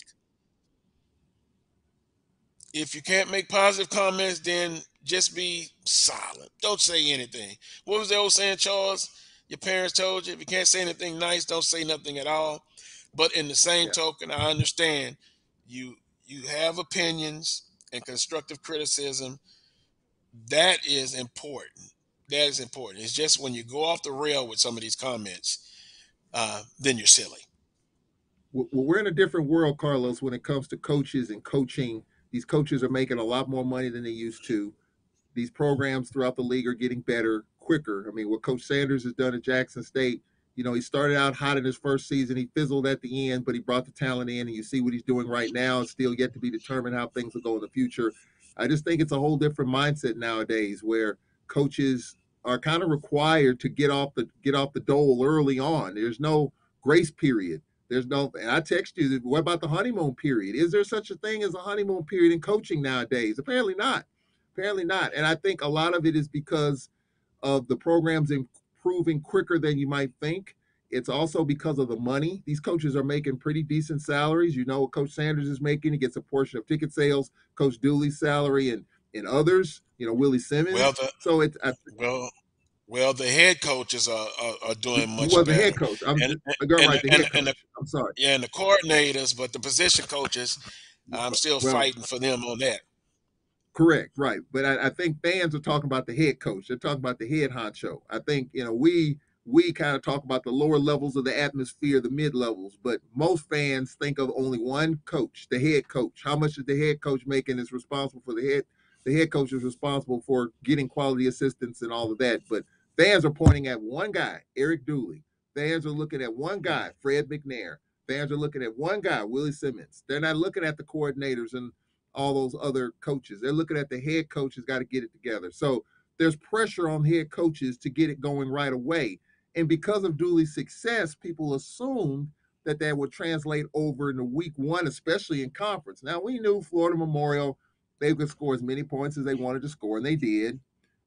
If you can't make positive comments, then just be silent. Don't say anything. What was the old saying, Charles? Your parents told you if you can't say anything nice, don't say nothing at all. But in the same token, I understand you have opinions and constructive criticism. That is important. That is important. It's just when you go off the rail with some of these comments, then you're silly. Well, we're in a different world, Carlos, when it comes to coaches and coaching. These coaches are making a lot more money than they used to. These programs throughout the league are getting better quicker. I mean, what Coach Sanders has done at Jackson State, he started out hot in his first season. He fizzled at the end, but he brought the talent in, and you see what he's doing right now. It's still yet to be determined how things will go in the future. I just think it's a whole different mindset nowadays where coaches are kind of required to get off the dole early on. There's no grace period. There's no, and I text you, what about the honeymoon period? Is there such a thing as a honeymoon period in coaching nowadays? Apparently not. Apparently not. And I think a lot of it is because of the programs improving quicker than you might think. It's also because of the money. These coaches are making pretty decent salaries. You know what Coach Sanders is making. He gets a portion of ticket sales, Coach Dooley's salary, and others, Willie Simmons. Well, the head coaches are doing He much was the better. head coach. I got right, the head coach. I'm sorry. Yeah, and the coordinators, but the position coaches, I'm still fighting for them on that. Correct, right. But I think fans are talking about the head coach. They're talking about the head honcho. I think, we kind of talk about the lower levels of the atmosphere, the mid levels, but most fans think of only one coach, the head coach. How much is the head coach making is responsible for the head coach is responsible for getting quality assistance and all of that. But fans are pointing at one guy, Eric Dooley. Fans are looking at one guy, Fred McNair. Fans are looking at one guy, Willie Simmons. They're not looking at the coordinators and all those other coaches. They're looking at the head coach has got to get it together. So there's pressure on head coaches to get it going right away. And because of Dooley's success, people assumed that would translate over into week one, especially in conference. Now, we knew Florida Memorial, they could score as many points as they wanted to score, and they did.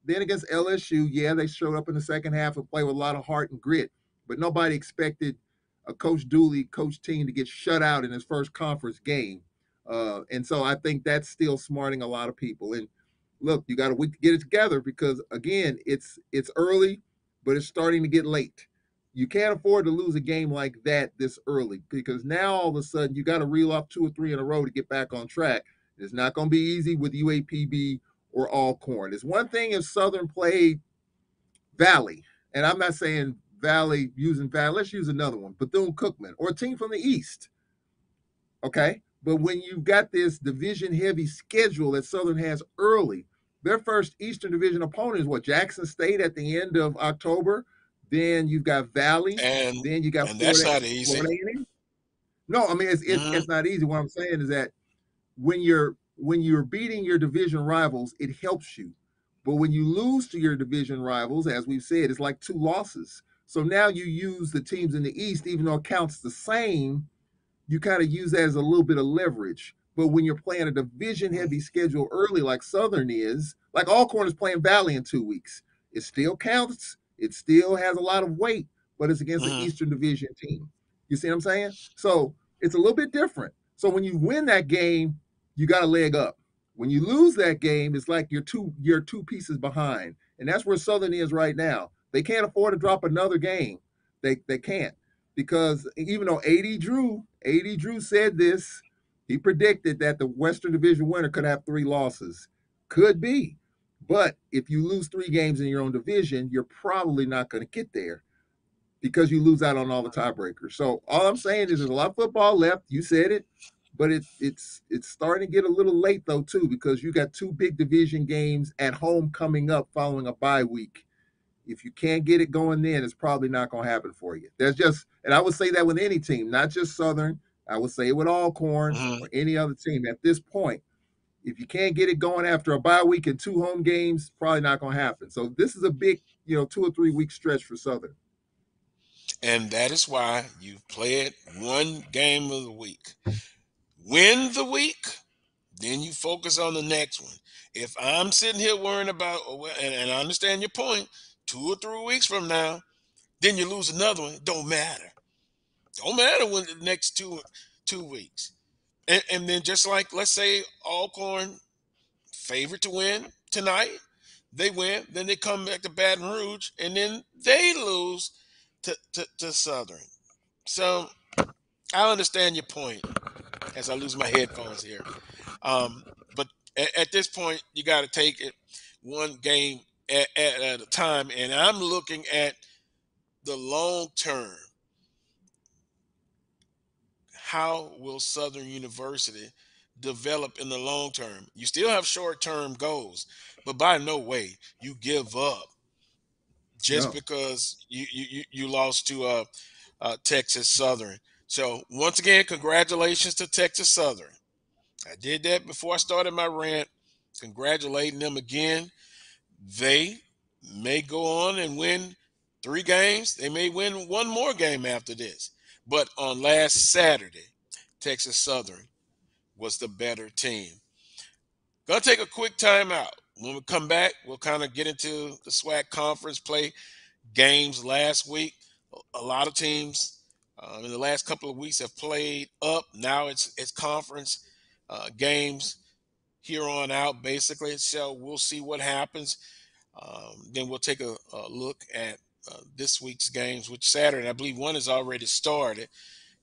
Then against LSU, yeah, they showed up in the second half and played with a lot of heart and grit, but nobody expected a Coach Dooley coach team to get shut out in his first conference game. And so I think that's still smarting a lot of people. And look, you got a week to get it together because, again, it's early, but it's starting to get late. You can't afford to lose a game like that this early because now all of a sudden you got to reel off 2 or 3 in a row to get back on track. It's not going to be easy with UAPB or Alcorn. It's one thing if Southern played Valley, and I'm not saying Valley using Valley. Let's use another one, Bethune-Cookman, or a team from the East. Okay? But when you've got this division-heavy schedule that Southern has early, their first Eastern Division opponent is what? Jackson State at the end of October. Then you've got Valley. And then you got Florida, that's not easy. Florida A&M. No, I mean it's not easy. What I'm saying is that when you're beating your division rivals, it helps you. But when you lose to your division rivals, as we've said, it's like 2 losses. So now you use the teams in the East, even though it counts the same, you kind of use that as a little bit of leverage. But when you're playing a division-heavy schedule early like Southern is, like Alcorn is playing Valley in 2 weeks, it still counts. It still has a lot of weight, but it's against the Eastern Division team. You see what I'm saying? So it's a little bit different. So when you win that game, you got a leg up. When you lose that game, it's like you're two pieces behind. And that's where Southern is right now. They can't afford to drop another game. They can't. Because even though AD Drew said this, he predicted that the Western Division winner could have 3 losses. Could be. But if you lose 3 games in your own division, you're probably not going to get there because you lose out on all the tiebreakers. So all I'm saying is there's a lot of football left. You said it, but it's starting to get a little late though too, because you got 2 big division games at home coming up following a bye week. If you can't get it going then, it's probably not going to happen for you. There's just, and I would say that with any team, not just Southern. I would say it with Alcorn or any other team at this point. If you can't get it going after a bye week and 2 home games, probably not going to happen. So this is a big, 2 or 3 week stretch for Southern. And that is why you play it 1 game of the week. Win the week, then you focus on the next one. If I'm sitting here worrying about, and I understand your point, 2 or 3 weeks from now, then you lose another one, don't matter. Don't matter when the next two weeks. And then just like, let's say Alcorn favorite to win tonight, they win, then they come back to Baton Rouge, and then they lose to Southern. So I understand your point as I lose my headphones here. But at this point, you got to take it 1 game at a time. And I'm looking at the long term. How will Southern University develop in the long term? You still have short-term goals, but by no way you give up just because you lost to Texas Southern. So once again, congratulations to Texas Southern. I did that before I started my rant, congratulating them again. They may go on and win 3 games. They may win 1 more game after this. But on last Saturday, Texas Southern was the better team. Gonna take a quick timeout. When we come back, we'll kind of get into the SWAC conference play games last week. A lot of teams in the last couple of weeks have played up. Now it's conference games here on out, basically. So we'll see what happens. Then we'll take a look at this week's games, which Saturday, I believe one has already started,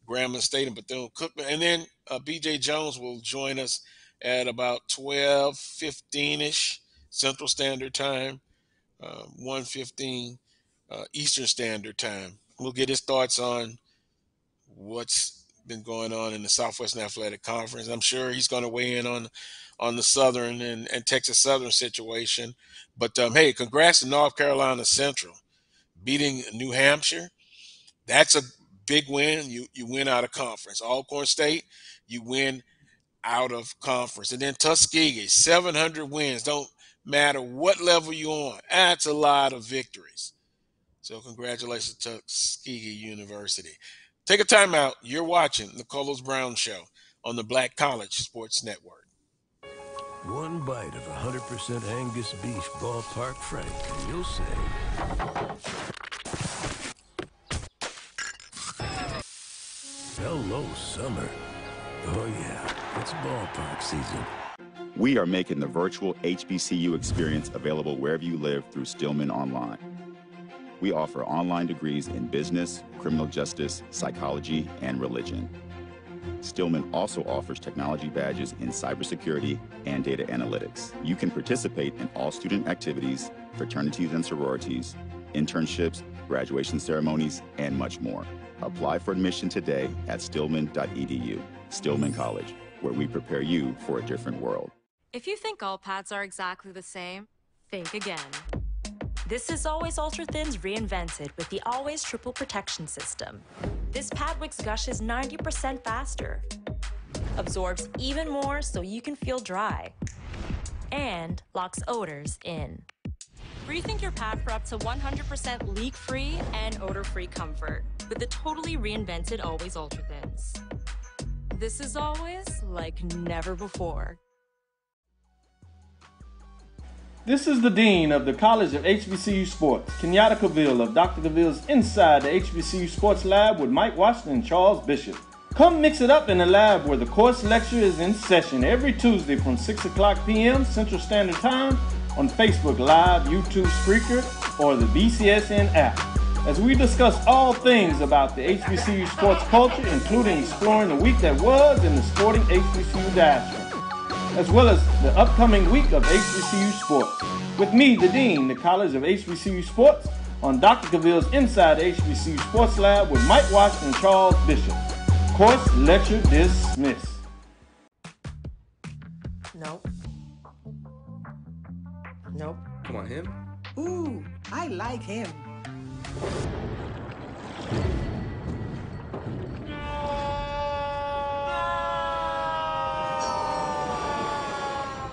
Grambling State and Bethune-Cookman. And then B.J. Jones will join us at about 12:15-ish Central Standard Time, 1:15 Eastern Standard Time. We'll get his thoughts on what's been going on in the Southwestern Athletic Conference. I'm sure he's going to weigh in on the Southern and Texas Southern situation. But, hey, congrats to North Carolina Central beating New Hampshire. That's a big win. You win out of conference. Alcorn State, you win out of conference. And then Tuskegee, 700 wins. Don't matter what level you're on. That's a lot of victories. So congratulations to Tuskegee University. Take a timeout. You're watching the Carlos Brown Show on the Black College Sports Network. 1 bite of 100% Angus beef ballpark frank, and you'll say, hello, summer. Oh yeah, it's ballpark season. We are making the virtual HBCU experience available wherever you live through Stillman Online. We offer online degrees in business, criminal justice, psychology, and religion. Stillman also offers technology badges in cybersecurity and data analytics. You can participate in all student activities, fraternities and sororities, internships, graduation ceremonies, and much more. Apply for admission today at stillman.edu. Stillman College, where we prepare you for a different world. If you think all pads are exactly the same, think again. This is Always Ultra Thins reinvented with the Always Triple Protection System. This pad wicks gushes 90% faster, absorbs even more so you can feel dry, and locks odors in. Rethink your pad for up to 100% leak-free and odor-free comfort with the totally reinvented Always Ultra Thins. This is always like never before. This is the Dean of the College of HBCU Sports, Kenyatta Cavill of Dr. Cavill's Inside the HBCU Sports Lab with Mike Washington and Charles Bishop. Come mix it up in the lab where the course lecture is in session every Tuesday from 6 o'clock p.m. Central Standard Time on Facebook Live, YouTube Spreaker, or the BCSN app, as we discuss all things about the HBCU sports culture, including exploring the week that was in the sporting HBCU diaspora. as well as the upcoming week of HBCU sports. With me, the Dean, the College of HBCU Sports, on Dr. Cavill's Inside the HBCU Sports Lab with Mike Washington and Charles Bishop. Course lecture dismissed. Nope. Nope. Come on, him? Ooh, I like him.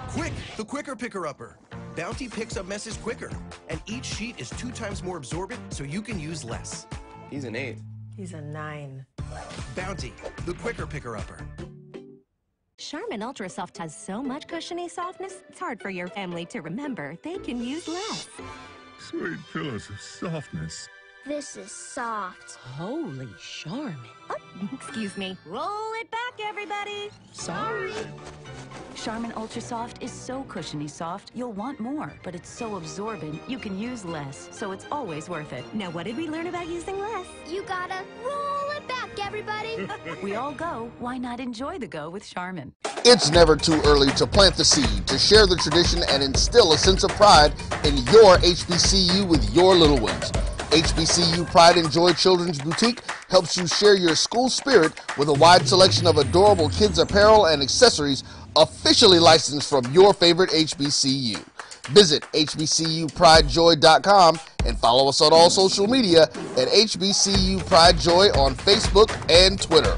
Quick, the quicker picker-upper. Bounty picks up messes quicker, and each sheet is 2 times more absorbent, so you can use less. He's an 8. He's a 9. Bounty, the quicker picker-upper. Charmin Ultra Soft has so much cushiony softness, it's hard for your family to remember they can use less. Sweet pillows of softness. This is soft. Holy Charmin. Oh, excuse me. Roll it back, everybody. Sorry. Charmin Ultra Soft is so cushiony soft, you'll want more, but it's so absorbent, you can use less, so it's always worth it. Now, what did we learn about using less? You gotta roll it back, everybody. We all go, why not enjoy the go with Charmin? It's never too early to plant the seed, to share the tradition, and instill a sense of pride in your HBCU with your little ones. HBCU Pride and Joy Children's Boutique helps you share your school spirit with a wide selection of adorable kids' apparel and accessories officially licensed from your favorite HBCU. Visit hbcupridejoy.com and follow us on all social media at HBCU Pride Joy on Facebook and Twitter.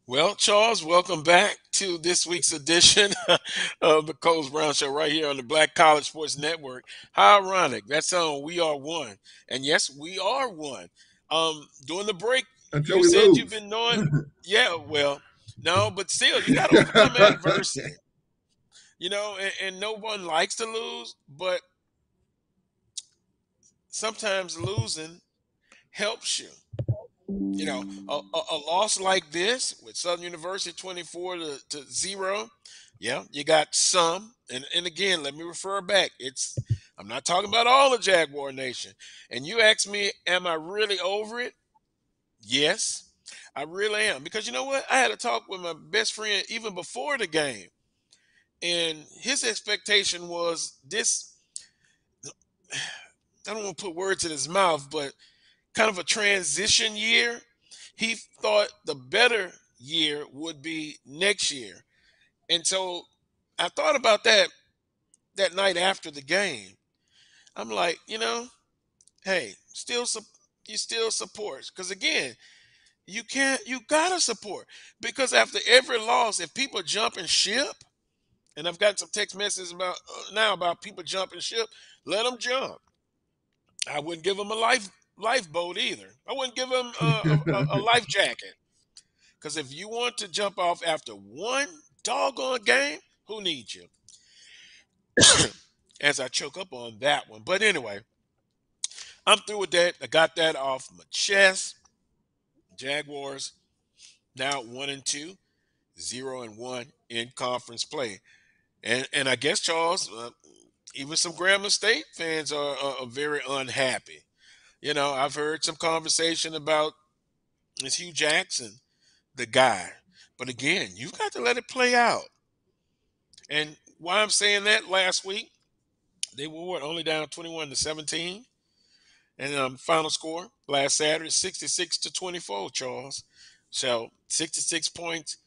Well, Charles, welcome back to this week's edition of the Coles Brown Show right here on the Black College Sports Network. How ironic. That song, We Are One. And yes, we are one. During the break, Until you we said lose. you've been knowing. Yeah, well, no, but still, you got to overcome adversity. You know, and no one likes to lose, but sometimes losing helps you. You know, a loss like this with Southern University 24-0, yeah, you got some. And again, let me refer back. I'm not talking about all the Jaguar Nation. And you ask me, am I really over it? Yes, I really am. Because you know what? I had a talk with my best friend even before the game. And his expectation was this, I don't want to put words in his mouth, but kind of a transition year. He thought the better year would be next year. And so I thought about that night after the game. I'm like, you know, hey, you still support. Because again, you gotta support. Because after every loss, if people jump and ship, and I've got some text messages about people jumping ship, let them jump. I wouldn't give them a lifeboat either. I wouldn't give them a life jacket. Because if you want to jump off after one doggone game, who needs you? As I choke up on that one. But anyway, I'm through with that. I got that off my chest. Jaguars now 1-2, 0-1 in conference play. And I guess, Charles, even some Grambling State fans are very unhappy. You know, I've heard some conversation about is Hugh Jackson the guy. But again, you've got to let it play out. And why I'm saying that, last week, they were only down 21-17. And final score last Saturday, 66-24, Charles. So 66 points,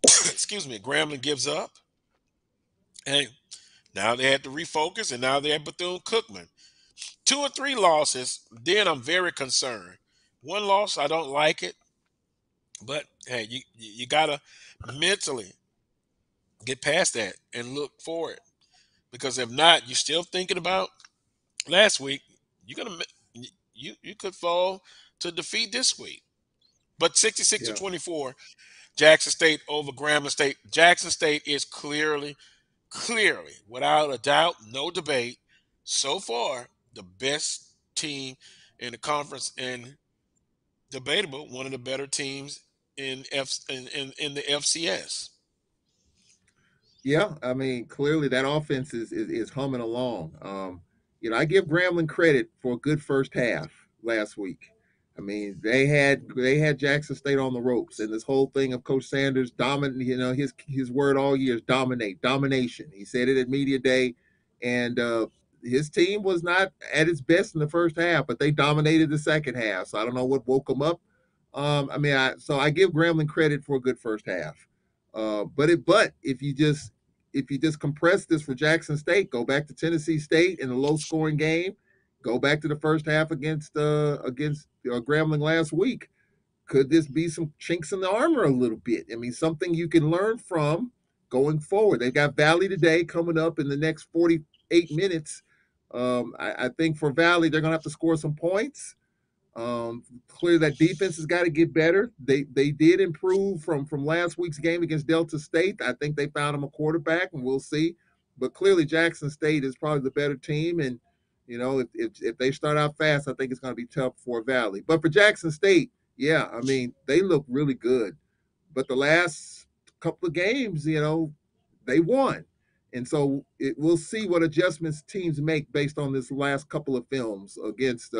excuse me, Grambling gives up. Hey, now they had to refocus, and now they have Bethune-Cookman. 2 or 3 losses, then I'm very concerned. 1 loss, I don't like it. But, hey, you got to mentally Get past that and look forward. Because if not, you're still thinking about last week. You're gonna you could fall to defeat this week. But 66 to Yeah. 24, Jackson State over Grambling State. Jackson State is clearly, without a doubt, no debate, so far the best team in the conference and debatable one of the better teams in the FCS. Yeah, I mean, clearly that offense is humming along. I give Grambling credit for a good first half last week. I mean, they had Jackson State on the ropes, and this whole thing of Coach Sanders dominant. His word all year is domination. He said it at media day, and his team was not at its best in the first half, but they dominated the second half. So I don't know what woke them up. I give Grambling credit for a good first half. But if you just compress this for Jackson State, go back to Tennessee State in a low scoring game, go back to the first half against Grambling last week. Could this be some chinks in the armor a little bit? I mean, something you can learn from going forward. They've got Valley today coming up in the next 48 minutes. I think for Valley, they're going to have to score some points. Clearly, that defense has got to get better. They did improve from last week's game against Delta State. I think they found them a quarterback, and we'll see. But clearly, Jackson State is probably the better team, and if they start out fast, I think it's going to be tough for Valley. But for Jackson State, yeah, I mean they look really good. But the last couple of games, they won. And so we'll see what adjustments teams make based on this last couple of films against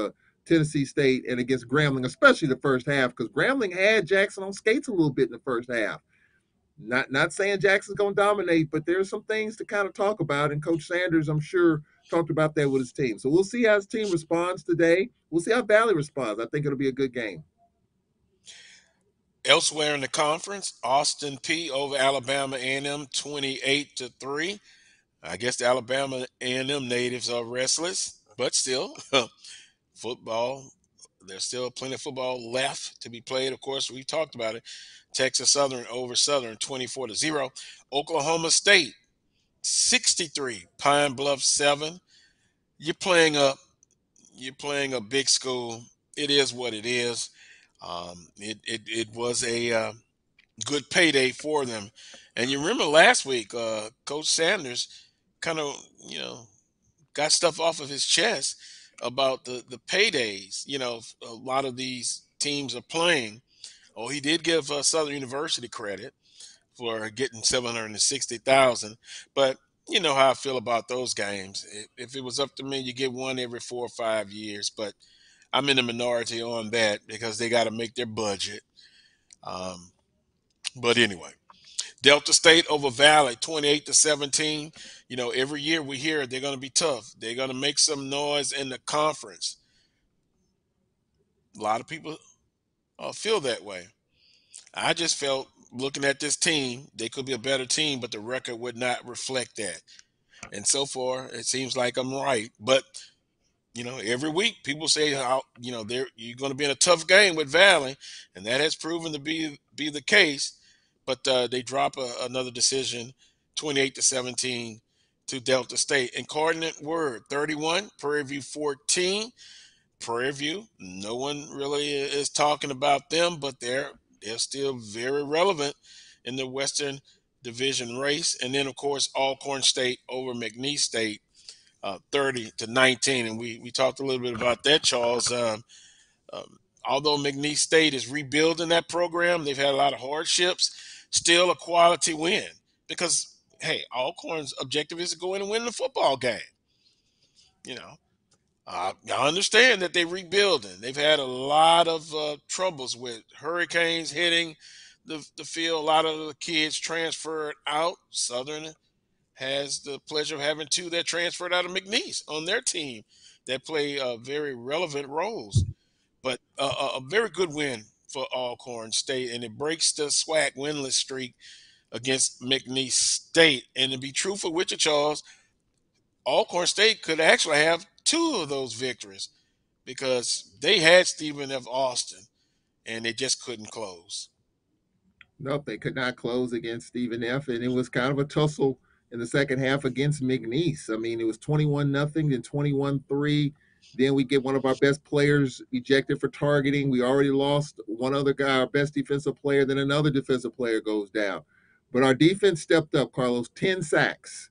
Tennessee State and against Grambling, especially the first half, because Grambling had Jackson on skates a little bit in the first half. Not saying Jackson's going to dominate, but there's some things to kind of talk about. And Coach Sanders, I'm sure, talked about that with his team. So we'll see how his team responds today. We'll see how Valley responds. I think it'll be a good game. Elsewhere in the conference, Austin P over Alabama A&M 28-3. I guess the Alabama A&M natives are restless, but still, football. There's still plenty of football left to be played. Of course, we talked about it. Texas Southern over Southern 24-0. Oklahoma State 63. Pine Bluff 7. You're playing a big school. It is what it is. It was a good payday for them. And you remember last week, Coach Sanders kind of, got stuff off of his chest about the paydays. A lot of these teams are playing. Oh, he did give Southern University credit for getting 760,000, but you know how I feel about those games. If it was up to me, you get one every 4 or 5 years, but I'm in the minority on that because they got to make their budget. But anyway, Delta State over Valley, 28-17. Every year we hear they're going to be tough. They're going to make some noise in the conference. A lot of people feel that way. I just felt looking at this team, they could be a better team, but the record would not reflect that. And so far, it seems like I'm right. But every week people say how you're going to be in a tough game with Valley, and that has proven to be the case. But they drop another decision, 28-17 to Delta State. Incoordinate Word 31, Prairie View 14. Prairie View, no one really is talking about them, but they're still very relevant in the Western Division race. And then of course Alcorn State over McNeese State. 30-19, and we talked a little bit about that, Charles. Although McNeese State is rebuilding that program, they've had a lot of hardships. Still a quality win because hey, Alcorn's objective is to go in and win the football game. I understand that they're rebuilding. They've had a lot of troubles with hurricanes hitting the field. A lot of the kids transferred out. Southern has the pleasure of having two that transferred out of McNeese on their team that play very relevant roles. But a very good win for Alcorn State, and it breaks the SWAC winless streak against McNeese State. And to be true for Wichita's, Alcorn State could actually have two of those victories because they had Stephen F. Austin, and they just couldn't close. Nope, they could not close against Stephen F. And it was kind of a tussle in the second half against McNeese. I mean, it was 21-0, then 21-3. Then we get one of our best players ejected for targeting. We already lost one other guy, our best defensive player. Then another defensive player goes down. But our defense stepped up, Carlos, 10 sacks.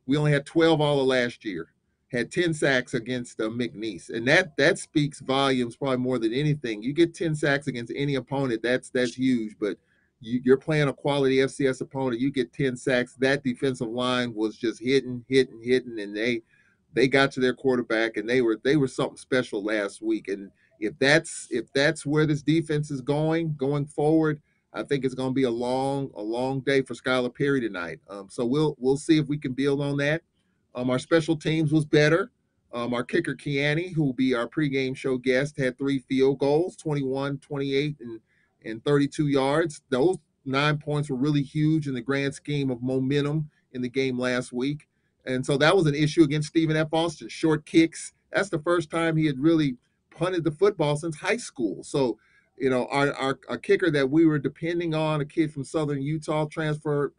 We only had 12 all of last year. Had 10 sacks against McNeese. And that speaks volumes probably more than anything. You get 10 sacks against any opponent, that's huge. But you're playing a quality FCS opponent. You get 10 sacks. That defensive line was just hitting, and they got to their quarterback, and they were something special last week. And if that's where this defense is going forward, I think it's going to be a long day for Skylar Perry tonight. So we'll see if we can build on that. Our special teams was better. Our kicker, Kiani, who will be our pregame show guest, had 3 field goals, 21, 28, and 32 yards. Those 9 points were really huge in the grand scheme of momentum in the game last week. And so that was an issue against Stephen F. Austin. Short kicks. That's the first time he had really punted the football since high school. So, our kicker that we were depending on, a kid from Southern Utah transfer,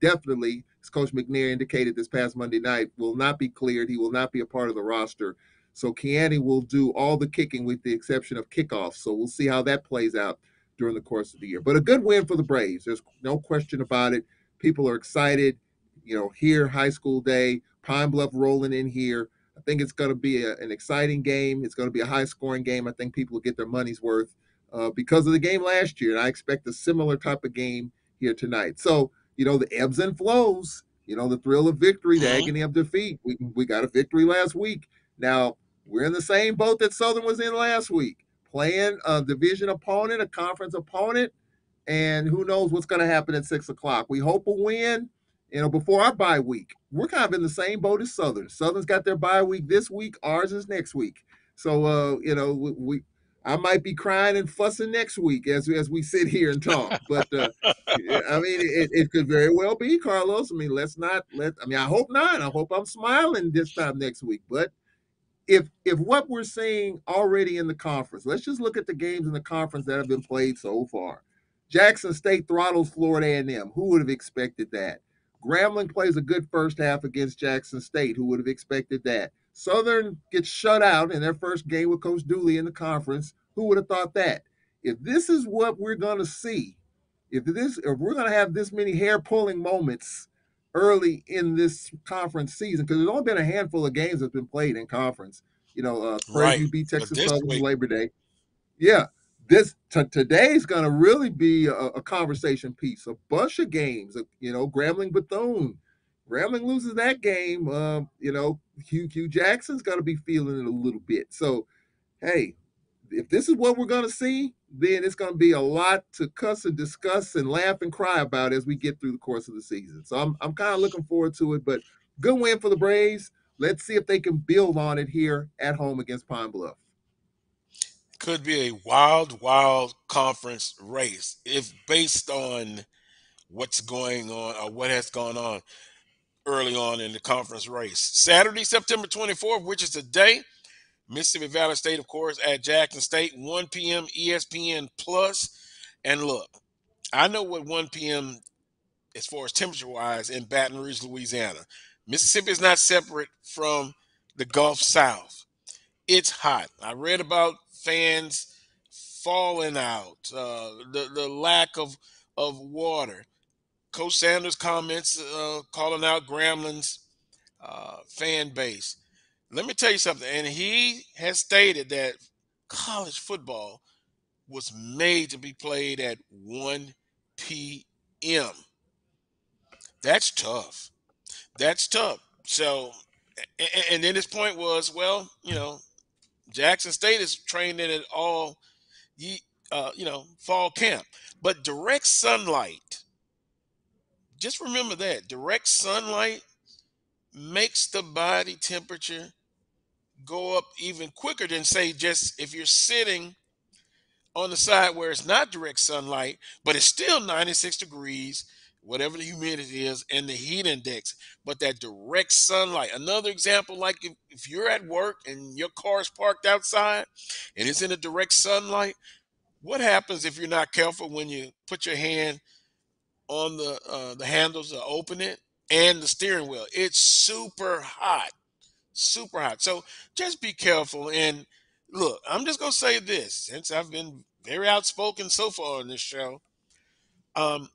definitely, as Coach McNair indicated this past Monday night, will not be cleared. He will not be a part of the roster. So Kiani will do all the kicking with the exception of kickoffs. So we'll see how that plays out during the course of the year. But a good win for the Braves. There's no question about it. People are excited. Here, high school day, Pine Bluff rolling in here. I think it's going to be an exciting game. It's going to be a high-scoring game. I think people will get their money's worth because of the game last year. And I expect a similar type of game here tonight. So, the ebbs and flows, the thrill of victory, the agony of defeat. We got a victory last week. Now, we're in the same boat that Southern was in last week, playing a division opponent, a conference opponent, and who knows what's going to happen at 6 o'clock. We hope a win, before our bye week. We're kind of in the same boat as Southern. Southern's got their bye week this week. Ours is next week. So, I might be crying and fussing next week as we sit here and talk. But, I mean, it could very well be, Carlos. I mean, I hope not. I hope I'm smiling this time next week. But if what we're seeing already in the conference, let's just look at the games in the conference that have been played so far. Jackson State throttles Florida A&M. Who would have expected that? Grambling plays a good first half against Jackson State. Who would have expected that? Southern gets shut out in their first game with Coach Dooley in the conference. Who would have thought that? If this is what we're going to see, if we're going to have this many hair-pulling moments early in this conference season, because there's only been a handful of games that's been played in conference. Prairie View beat Texas Southern Labor Day. Yeah, today's going to really be a conversation piece. A bunch of games. Grambling Bethune. Grambling loses that game. Hugh Jackson's going to be feeling it a little bit. So, hey, if this is what we're going to see, then it's going to be a lot to cuss and discuss and laugh and cry about as we get through the course of the season. So I'm kind of looking forward to it. But good win for the Braves. Let's see if they can build on it here at home against Pine Bluff. Could be a wild conference race if based on what's going on or what has gone on early on in the conference race. Saturday, September 24th, which is today, Mississippi Valley State, of course, at Jackson State, 1 p.m. ESPN Plus. And look, I know what 1 p.m. as far as temperature-wise in Baton Rouge, Louisiana. Mississippi is not separate from the Gulf South. It's hot. I read about fans falling out, the lack of water. Coach Sanders' comments calling out Grambling's fan base. Let me tell you something, and he has stated that college football was made to be played at 1 p.m. That's tough. That's tough. So, and then his point was, well, Jackson State is trained in it all, fall camp. But direct sunlight, just remember that, direct sunlight makes the body temperature go up even quicker than, say, just if you're sitting on the side where it's not direct sunlight, but it's still 96 degrees, whatever the humidity is, and the heat index. But that direct sunlight, another example, like if you're at work and your car's parked outside and it's in the direct sunlight, What happens if you're not careful when you put your hand on the handles to open it and the steering wheel? It's super hot, super hot. So just be careful. And look, I'm just gonna say this since I've been very outspoken so far on this show. Um,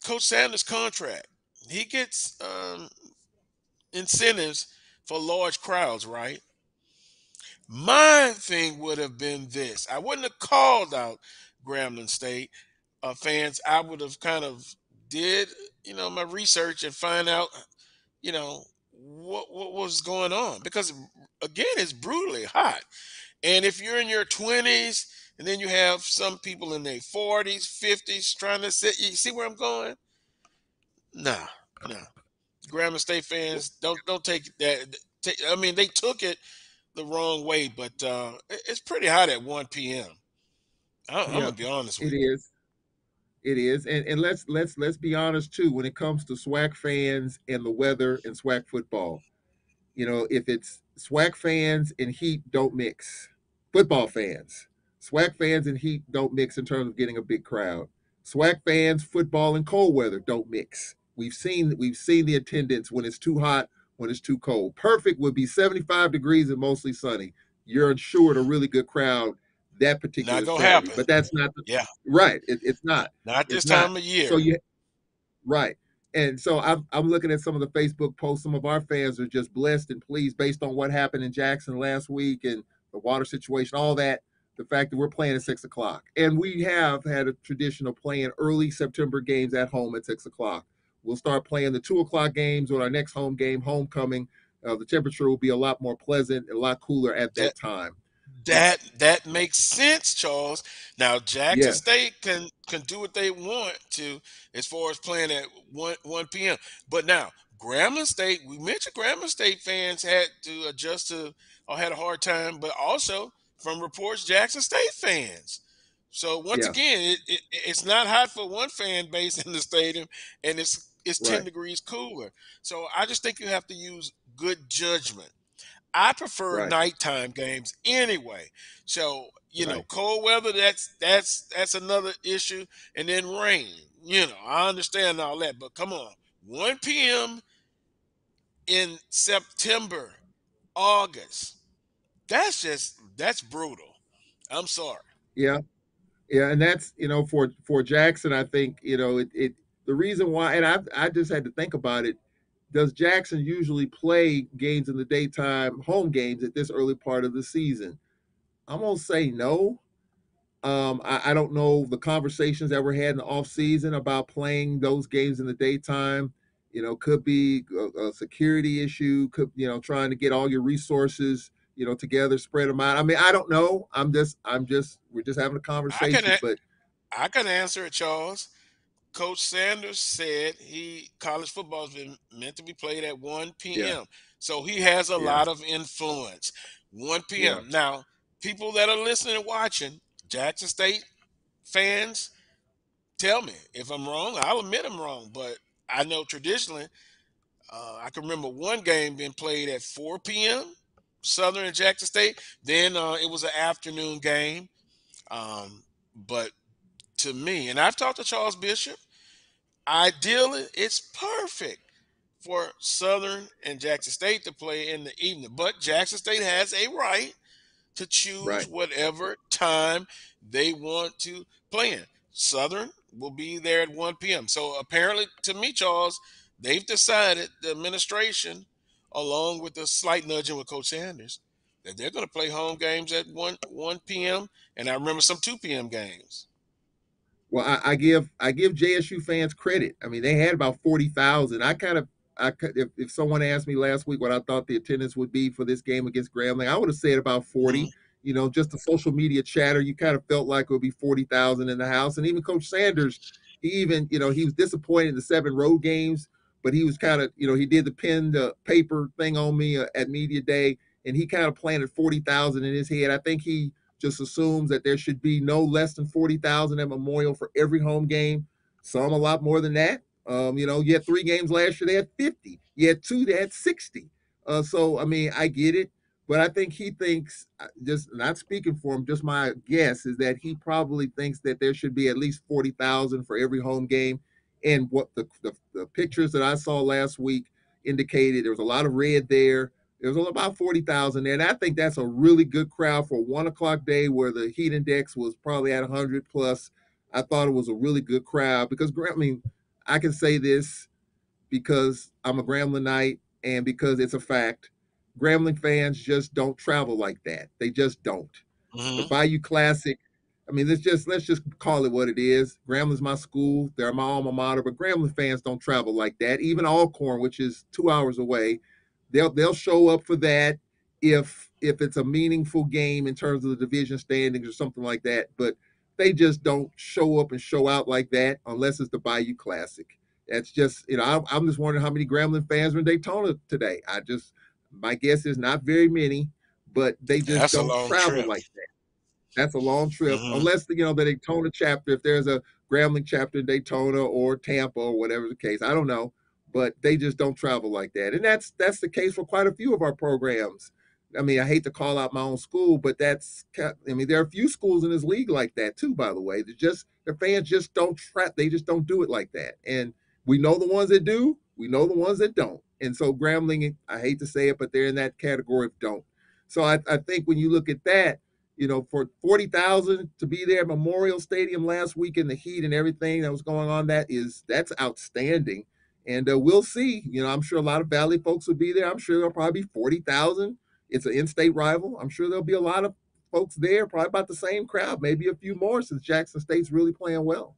Coach Sanders' contract, he gets incentives for large crowds, right? My thing would have been this: I wouldn't have called out Grambling State fans. I would have kind of did my research and find out what was going on, because again, it's brutally hot. And if you're in your 20s and then you have some people in their 40s, 50s trying to sit, you see where I'm going? Nah, nah. Grambling State fans don't take that. I mean, they took it the wrong way, but it's pretty hot at 1 p.m. I'm Yeah, gonna be honest it with is. It is, and let's be honest too. When it comes to SWAC fans and the weather and SWAC football, if it's SWAC fans and heat don't mix. Football fans, SWAC fans and heat don't mix in terms of getting a big crowd. SWAC fans, football and cold weather don't mix. We've seen the attendance when it's too hot, when it's too cold. Perfect would be 75 degrees and mostly sunny. You're insured a really good crowd that you. Not particular gonna Saturday, happen. but that's not the Yeah, right. It's not. not this It's not. time of So year. you Right. And so I'm looking at some of the Facebook posts. Some of our fans are just blessed and pleased based on what happened in Jackson last week and the water situation, all that. The fact that we're playing at 6 o'clock. And we have had a tradition of playing early September games at home at 6 o'clock. We'll start playing the 2 o'clock games on our next home game, homecoming. The temperature will be a lot more pleasant and a lot cooler at That that time. that makes sense, Charles. Now Jackson Yes. State can do what they want to as far as playing at 1 p.m. But now Grambling State, we mentioned Grambling State fans had to adjust to or had a hard time, but also from reports, Jackson State fans. So once Yeah. again, it's not hot for one fan base in the stadium, and it's 10 Right. degrees cooler. So I just think you have to use good judgment. I prefer Right. nighttime games anyway. So, Right. cold weather, that's another issue. And then rain. I understand all that, but come on. 1 p.m. in September, August. That's brutal. I'm sorry. Yeah. Yeah, and that's for Jackson, I think it the reason why, and I just had to think about it. Does Jackson usually play games in the daytime, home games at this early part of the season? I'm gonna say no. I don't know the conversations that were had in the off season about playing those games in the daytime. Could be a security issue. Could trying to get all your resources together, spread them out. I mean, I don't know. We're just having a I can conversation, a- but I can answer it, Charles. Coach Sanders said college football has been meant to be played at 1 yeah, p.m. So he has a yeah, lot of influence. 1 yeah, p.m. Now, people that are listening and watching, Jackson State fans, tell me if I'm wrong. I'll admit I'm wrong, but I know traditionally, I can remember one game being played at 4 p.m. Southern and Jackson State. Then it was an afternoon game. But to me, and I've talked to Charles Bishop. Ideally, it's perfect for Southern and Jackson State to play in the evening, but Jackson State has a right to choose right. whatever time they want to play in. Southern will be there at 1 p.m. So apparently, to me, Charles, they've decided, the administration, along with the slight nudging with Coach Sanders, that they're going to play home games at 1 p.m. And I remember some 2 p.m. games. Well, I give JSU fans credit. I mean, they had about 40,000. If someone asked me last week what I thought the attendance would be for this game against Grambling, I would have said about 40. Mhm. Just the social media chatter, you kind of felt like it would be 40,000 in the house. And even Coach Sanders, he was disappointed in the 7 road games, but he was kind of, he did the pen paper thing on me at media day, and he kind of planted 40,000 in his head. I think he just assumes that there should be no less than 40,000 at Memorial for every home game. Some a lot more than that. You had 3 games last year, they had 50. You had 2, they had 60. So I mean, I get it. But I think he thinks, just not speaking for him, just my guess is that he probably thinks that there should be at least 40,000 for every home game. And what the pictures that I saw last week indicated, there was a lot of red there. There was about 40,000 there. And I think that's a really good crowd for a 1 o'clock day where the heat index was probably at 100 plus. I thought it was a really good crowd because, I mean, I can say this because I'm a Gramblinite and because it's a fact. Grambling fans just don't travel like that. They just don't. The Hmm. Bayou Classic, I mean, let's just call it what it is. Grambling's my school, they're my alma mater, but Grambling fans don't travel like that. Even Alcorn, which is 2 hours away, they'll show up for that if it's a meaningful game in terms of the division standings or something like that. But they just don't show up and show out like that unless it's the Bayou Classic. That's just, I'm just wondering how many Grambling fans were in Daytona today. My guess is not very many, but they just That's a don't long travel trip. like that. That's a long trip, Hmm. unless the Daytona chapter, if there's a Grambling chapter in Daytona or Tampa or whatever the case, I don't know, but they just don't travel like that, and that's the case for quite a few of our programs. I mean, I hate to call out my own school, but I mean, there are a few schools in this league like that too. By the way, their fans just don't they just don't do it like that, and we know the ones that do, we know the ones that don't, and so Grambling, I hate to say it, but they're in that category of don't. So I think when you look at that, for 40,000 to be there at Memorial Stadium last week in the heat and everything that was going on, that's outstanding. And we'll see. I'm sure a lot of Valley folks will be there. I'm sure there'll probably be 40,000. It's an in-state rival. I'm sure there'll be a lot of folks there, probably about the same crowd, maybe a few more since Jackson State's really playing well.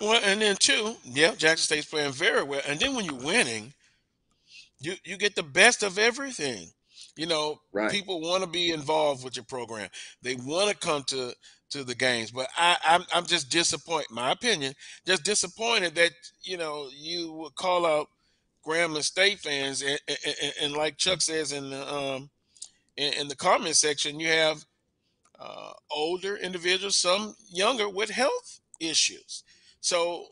Well, and then too, yeah, Jackson State's playing very well. And then when you're winning, you get the best of everything. Right. People want to be involved with your program. They want to come to the games. But I'm just disappointed. My opinion, just disappointed that you would call out Grambling State fans, and like Chuck says in the comment section, you have older individuals, some younger with health issues. So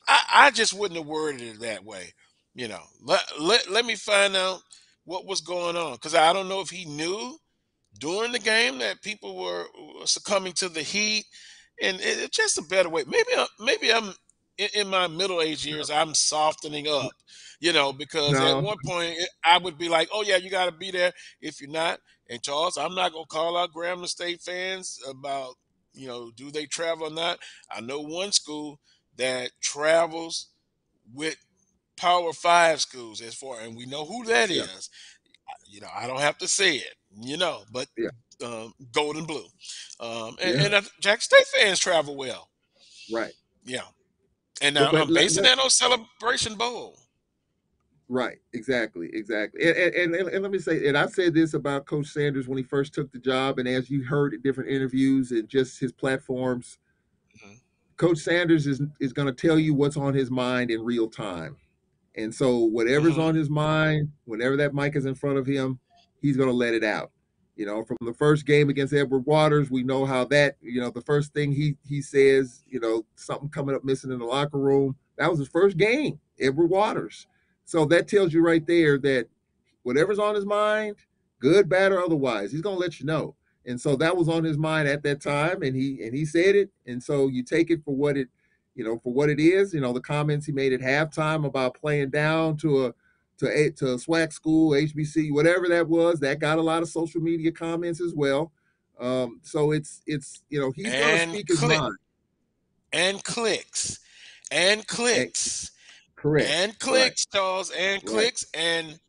I just wouldn't have worded it that way. Let me find out what was going on, because I don't know if he knew during the game that people were succumbing to the heat, and it's just a better way. Maybe I'm in my middle age years. I'm softening up, because at No, one point I would be like, "Oh yeah, you got to be there if you're not." And Charles, I'm not gonna call out Grambling State fans about do they travel or not. I know one school that travels with Power Five schools as far, and we know who that yeah, is. I don't have to say it, but yeah, gold and blue. yeah, And Jackson State fans travel well. right. Yeah. And But now but I'm basing that on Celebration Bowl. right, exactly. And let me say, and I've said this about Coach Sanders when he first took the job, and as you heard at different interviews and just his platforms, Mhm. Coach Sanders is going to tell you what's on his mind in real time. And so whatever's Mhm. on his mind, whenever that mic is in front of him, he's going to let it out. From the first game against Edward Waters, we know how that, the first thing he says, something coming up missing in the locker room. That was his first game, Edward Waters. So that tells you right there that whatever's on his mind, good, bad, or otherwise, he's gonna let you know. And so that was on his mind at that time, and he said it. And so you take it for what it is. The comments he made at halftime about playing down to a SWAC school, HBC, whatever that was, that got a lot of social media comments as well. So he's gonna And speak his click mind. and clicks and And, clicks correct. and Right. clicks, Charles, and Right. clicks, and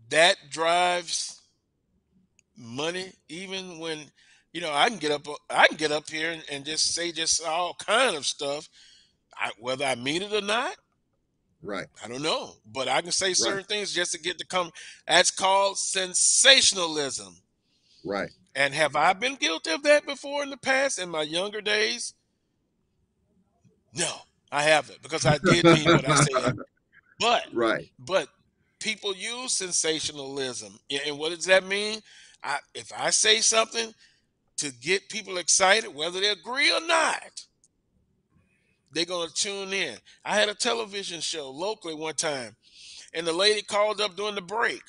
that drives money. Even when I can get up here and just say just all kind of stuff. Whether I mean it or not, Right. I don't know, but I can say Right. certain things just to get to come. That's called sensationalism. Right. And have I been guilty of that before in the past in my younger days? No, I haven't, because I did mean what I said. But Right. but people use sensationalism, and what does that mean? If I say something to get people excited, whether they agree or not, they're gonna tune in. I had a television show locally one time, and the lady called up during the break.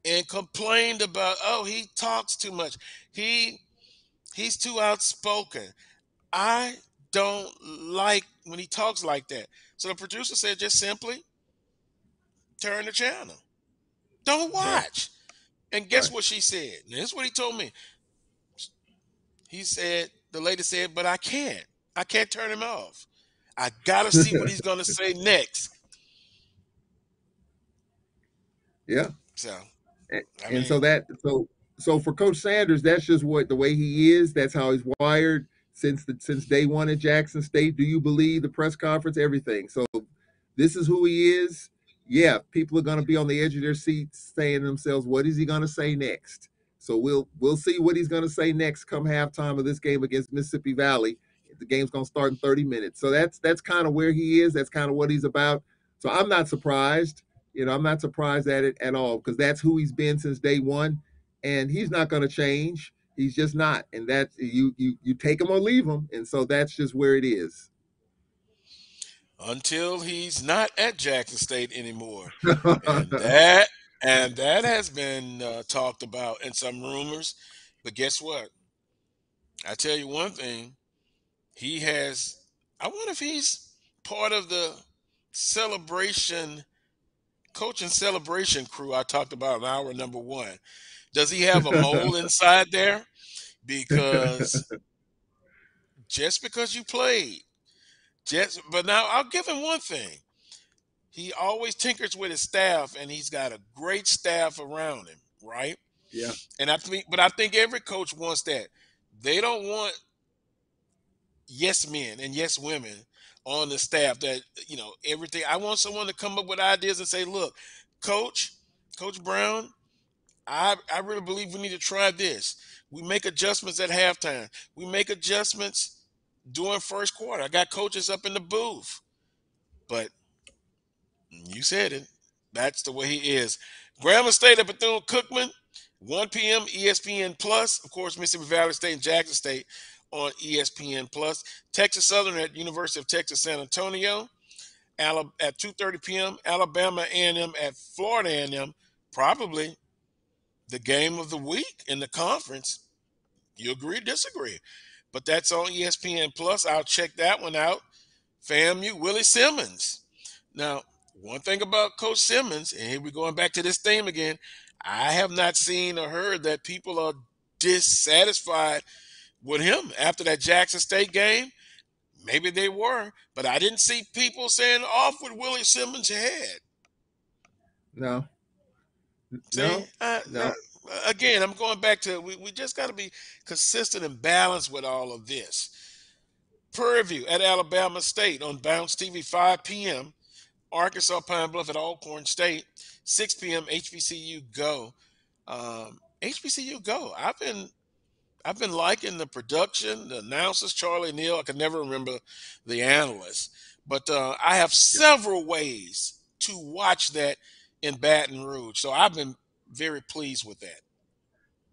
and complained about, oh, he talks too much. He's too outspoken. I don't like when he talks like that. So the producer said, just simply turn the channel. Don't Right. watch. And guess Right. what she said? Now, this is what he told me. He said, the lady said, but I can't. I can't turn him off. I gotta see what he's gonna say next. Yeah. So I And mean, so for Coach Sanders, that's just what the way he is. That's how he's wired since day one at Jackson State. Do you believe the press conference, everything? So this is who he is. Yeah, people are going to be on the edge of their seats saying to themselves, what is he going to say next? So we'll see what he's going to say next come halftime of this game against Mississippi Valley. The game's going to start in 30 minutes. So that's kind of where he is. That's kind of what he's about. So I'm not surprised. I'm not surprised at it at all because that's who he's been since day one, and he's not going to change. He's just not, and that's you take him or leave him, and so that's just where it is. until he's not at Jackson State anymore, and that has been talked about in some rumors. But guess what? I tell you one thing. He has. I wonder if he's part of the celebration coaching celebration crew I talked about in hour number one. Does he have a mole inside there? Because just because you played, but now I'll give him one thing. He always tinkers with his staff, and he's got a great staff around him, right? Yeah. And I think every coach wants that. They don't want yes men and yes women on the staff that everything. I want someone to come up with ideas and say, look, coach, Coach Brown, I really believe we need to try this. We make adjustments at halftime. We make adjustments during first quarter. I got coaches up in the booth. But you said it. That's the way he is. Grambling State at Bethune-Cookman, 1 p.m. ESPN Plus. Of course, Mississippi Valley State and Jackson State on ESPN Plus. Texas Southern at University of Texas San Antonio at 2:30 p.m. Alabama A&M at Florida A&M. Probably the game of the week in the conference. You agree, disagree? But that's on ESPN Plus. I'll check that one out. FAMU, Willie Simmons. Now, one thing about Coach Simmons, and here we're going back to this theme again, I have not seen or heard that people are dissatisfied with him after that Jackson State game. Maybe they were, but I didn't see people saying off with Willie Simmons' head. No. See, No. again, I'm going back to we just got to be consistent and balanced with all of this. Prairie View at Alabama State on Bounce TV, 5 p.m. Arkansas Pine Bluff at Alcorn State, 6 p.m. HBCU Go. HBCU Go. I've been liking the production, the announcers, Charlie Neal. I can never remember the analysts, but I have several ways to watch that in Baton Rouge. So I've been very pleased with that.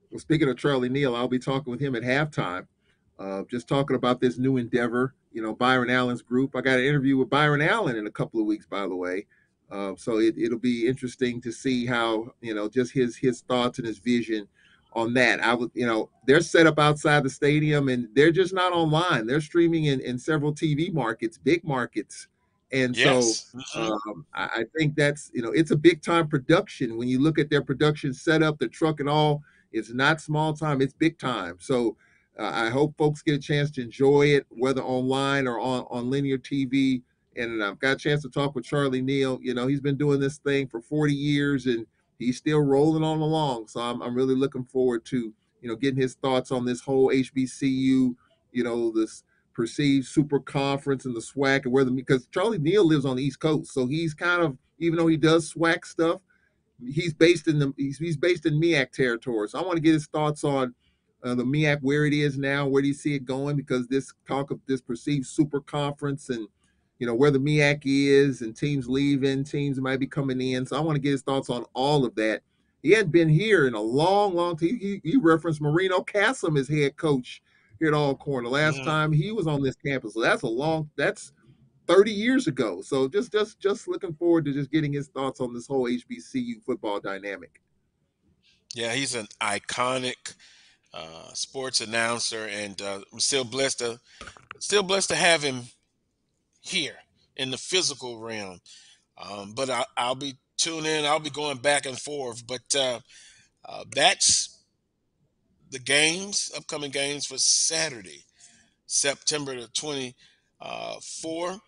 Well, speaking of Charlie Neal, I'll be talking with him at halftime. Just talking about this new endeavor, Byron Allen's group. I got an interview with Byron Allen in a couple of weeks, by the way. So it'll be interesting to see how, just his thoughts and his vision on that. They're set up outside the stadium and they're just not online. They're streaming in several TV markets, big markets. And yes. so I think that's, it's a big time production. When you look at their production setup, the truck and all, it's not small time, it's big time. So I hope folks get a chance to enjoy it, whether online or on linear TV. And I've got a chance to talk with Charlie Neal. He's been doing this thing for 40 years and he's still rolling on along. So I'm really looking forward to, getting his thoughts on this whole HBCU, this perceived super conference and the SWAC and because Charlie Neal lives on the East Coast. So he's kind of, even though he does SWAC stuff, he's based in MEAC territory. So I want to get his thoughts on the MEAC, where it is now, where do you see it going? Because this talk of this perceived super conference and, where the MEAC is and teams leaving, teams might be coming in. So I want to get his thoughts on all of that. He hadn't been here in a long, long time. He referenced Marino Cassim as head coach here at Alcorn the last time he was on this campus. So that's 30 years ago. So just looking forward to just getting his thoughts on this whole HBCU football dynamic. Yeah, he's an iconic sports announcer, and I'm still blessed to have him here in the physical realm. But I'll be tuning in. I'll be going back and forth. But that's the games, upcoming games for Saturday, September the 24th.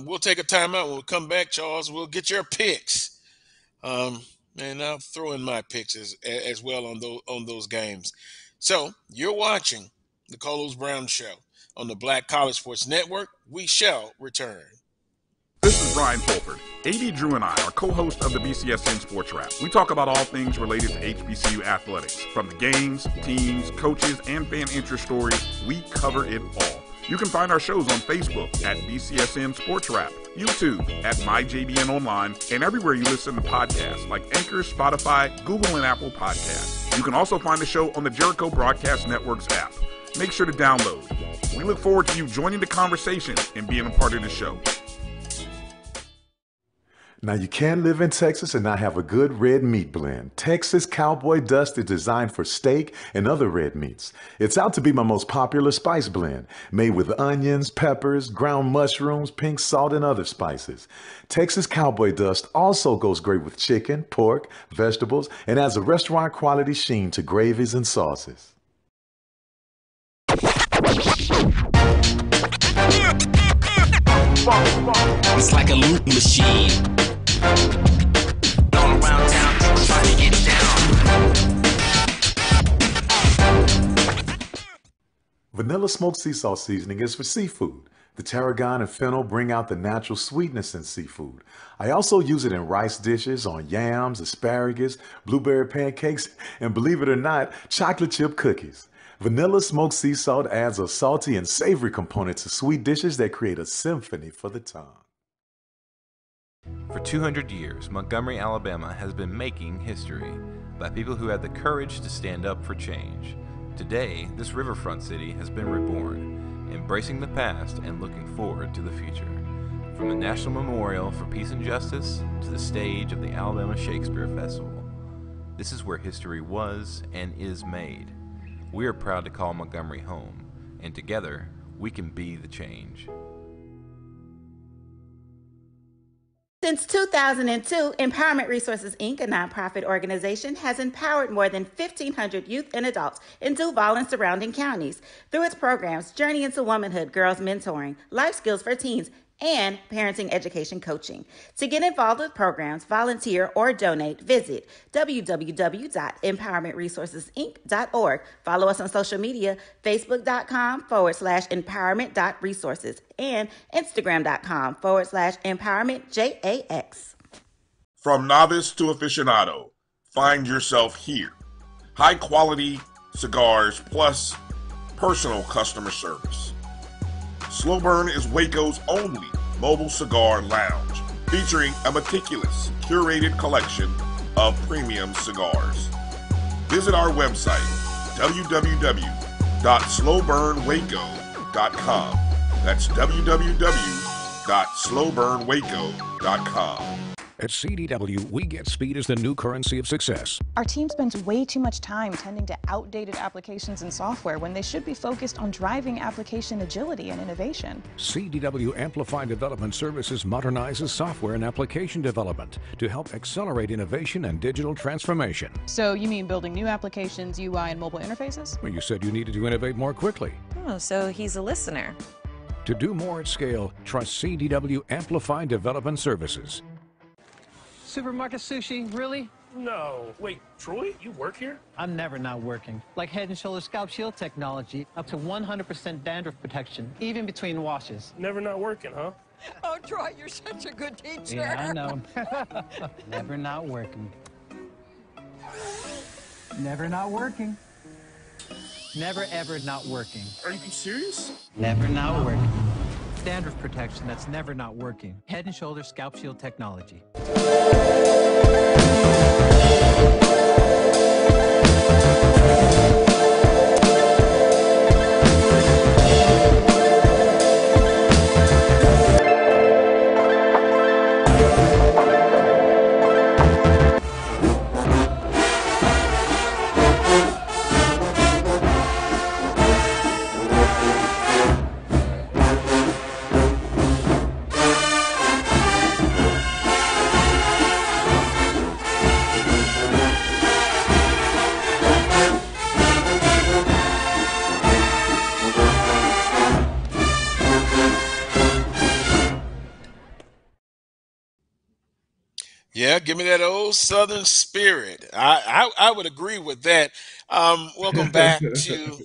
We'll take a timeout. When we come back, Charles, we'll get your picks. And I'll throw in my picks as well on those games. So you're watching the Carlos Brown Show on the Black College Sports Network. We shall return. This is Brian Fulford. AD Drew and I are co-hosts of the BCSN Sports Wrap. We talk about all things related to HBCU athletics. From the games, teams, coaches, and fan interest stories, we cover it all. You can find our shows on Facebook at BCSN Sports Wrap, YouTube at MyJBN Online, and everywhere you listen to podcasts like Anchor, Spotify, Google, and Apple Podcasts. You can also find the show on the Jericho Broadcast Network's app. Make sure to download. We look forward to you joining the conversation and being a part of the show. Now, you can live in Texas and not have a good red meat blend. Texas Cowboy Dust is designed for steak and other red meats. It's out to be my most popular spice blend, made with onions, peppers, ground mushrooms, pink salt, and other spices. Texas Cowboy Dust also goes great with chicken, pork, vegetables, and adds a restaurant-quality sheen to gravies and sauces. It's like a loop machine. All around town, people trying to get down. Vanilla smoked sea salt seasoning is for seafood. The tarragon and fennel bring out the natural sweetness in seafood. I also use it in rice dishes, on yams, asparagus, blueberry pancakes, and believe it or not, chocolate chip cookies. Vanilla smoked sea salt adds a salty and savory component to sweet dishes that create a symphony for the tongue. For 200 years, Montgomery, Alabama has been making history by people who had the courage to stand up for change. Today, this riverfront city has been reborn, embracing the past and looking forward to the future. From the National Memorial for Peace and Justice to the stage of the Alabama Shakespeare Festival, this is where history was and is made. We are proud to call Montgomery home, and together, we can be the change. Since 2002, Empowerment Resources, Inc., a nonprofit organization, has empowered more than 1,500 youth and adults in Duval and surrounding counties. Through its programs, Journey into Womanhood, Girls Mentoring, Life Skills for Teens, and Parenting Education Coaching. To get involved with programs, volunteer, or donate, visit www.empowermentresourcesinc.org. Follow us on social media, facebook.com/empowerment.resources and instagram.com/empowermentJAX. From novice to aficionado, find yourself here. High quality cigars plus personal customer service. Slow Burn is Waco's only mobile cigar lounge, featuring a meticulous, curated collection of premium cigars. Visit our website, www.slowburnwaco.com. That's www.slowburnwaco.com. At CDW, we get speed as the new currency of success. Our team spends way too much time tending to outdated applications and software when they should be focused on driving application agility and innovation. CDW Amplify Development Services modernizes software and application development to help accelerate innovation and digital transformation. So you mean building new applications, UI, and mobile interfaces? Well, you said you needed to innovate more quickly. Oh, so he's a listener. To do more at scale, trust CDW Amplify Development Services. Supermarket sushi, really? No. Wait, Troy, you work here? I'm never not working. Like Head & Shoulders Scalp Shield technology, up to 100% dandruff protection, even between washes. Never not working, huh? Oh, Troy, you're such a good teacher. Yeah, I know. Never not working. Never not working. Never ever not working. Are you serious? Never not working. Dandruff protection that's never not working. Head & Shoulders Scalp Shield technology. Yeah, give me that old Southern spirit. I would agree with that. Welcome back to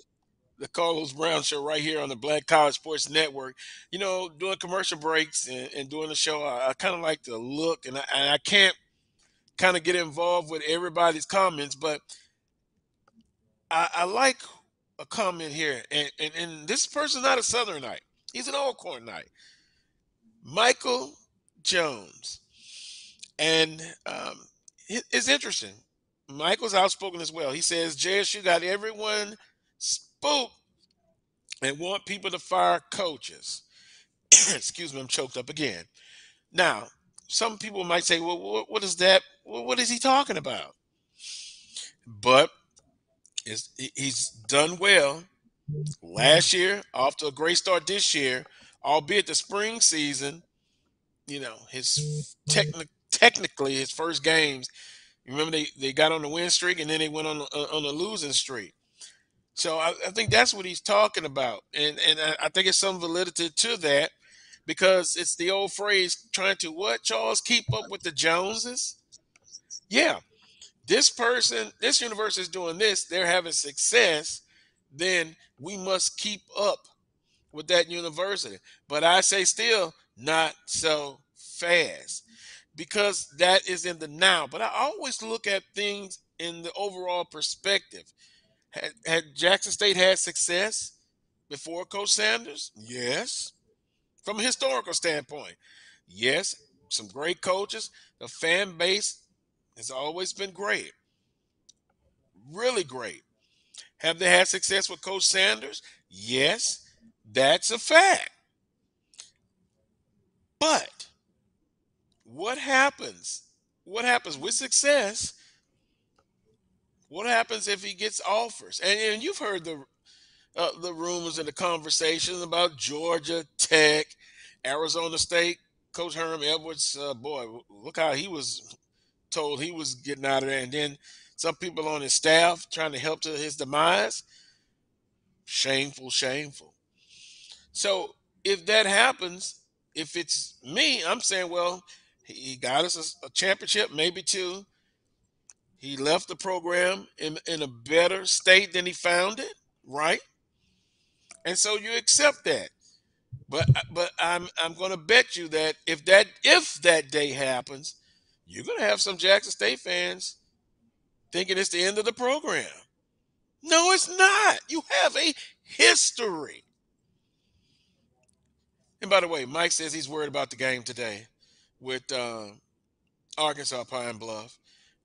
the Carlos Brown Show right here on the Black College Sports Network. You know, doing commercial breaks and doing the show, I kind of like to look, and I can't kind of get involved with everybody's comments, but I like a comment here, and this person's not a Southernite. He's an Alcornite. Michael Jones. And it's interesting. Michael's outspoken as well. He says, JSU got everyone spooked and want people to fire coaches. Excuse me, I'm choked up again. Now, some people might say, well, what is that? What is he talking about? But he's done well last year, off to a great start this year, albeit the spring season, you know, technically his first games. Remember, they got on the win streak and then they went on a losing streak. So I think that's what he's talking about, and I think it's some validity to that because it's the old phrase trying to what, Charles, keep up with the Joneses. Yeah, this university is doing this. They're having success. Then we must keep up with that university. But I say still not so fast because that is in the now. But I always look at things in the overall perspective. Had Jackson State had success before Coach Sanders? Yes. From a historical standpoint, yes. Some great coaches. The fan base has always been great, really great. Have they had success with Coach Sanders? Yes, that's a fact. But what happens? What happens with success? What happens if he gets offers? And you've heard the rumors and the conversations about Georgia Tech, Arizona State. Coach Herm Edwards, boy, look how he was told he was getting out of there. And then some people on his staff trying to help to his demise. Shameful, shameful. So if that happens, if it's me, I'm saying, well, he got us a championship, maybe two. He left the program in a better state than he found it, right? And so you accept that. But I'm going to bet you that if that day happens, you're going to have some Jackson State fans thinking it's the end of the program. No, it's not. You have a history. And by the way, Mike says he's worried about the game today with Arkansas Pine Bluff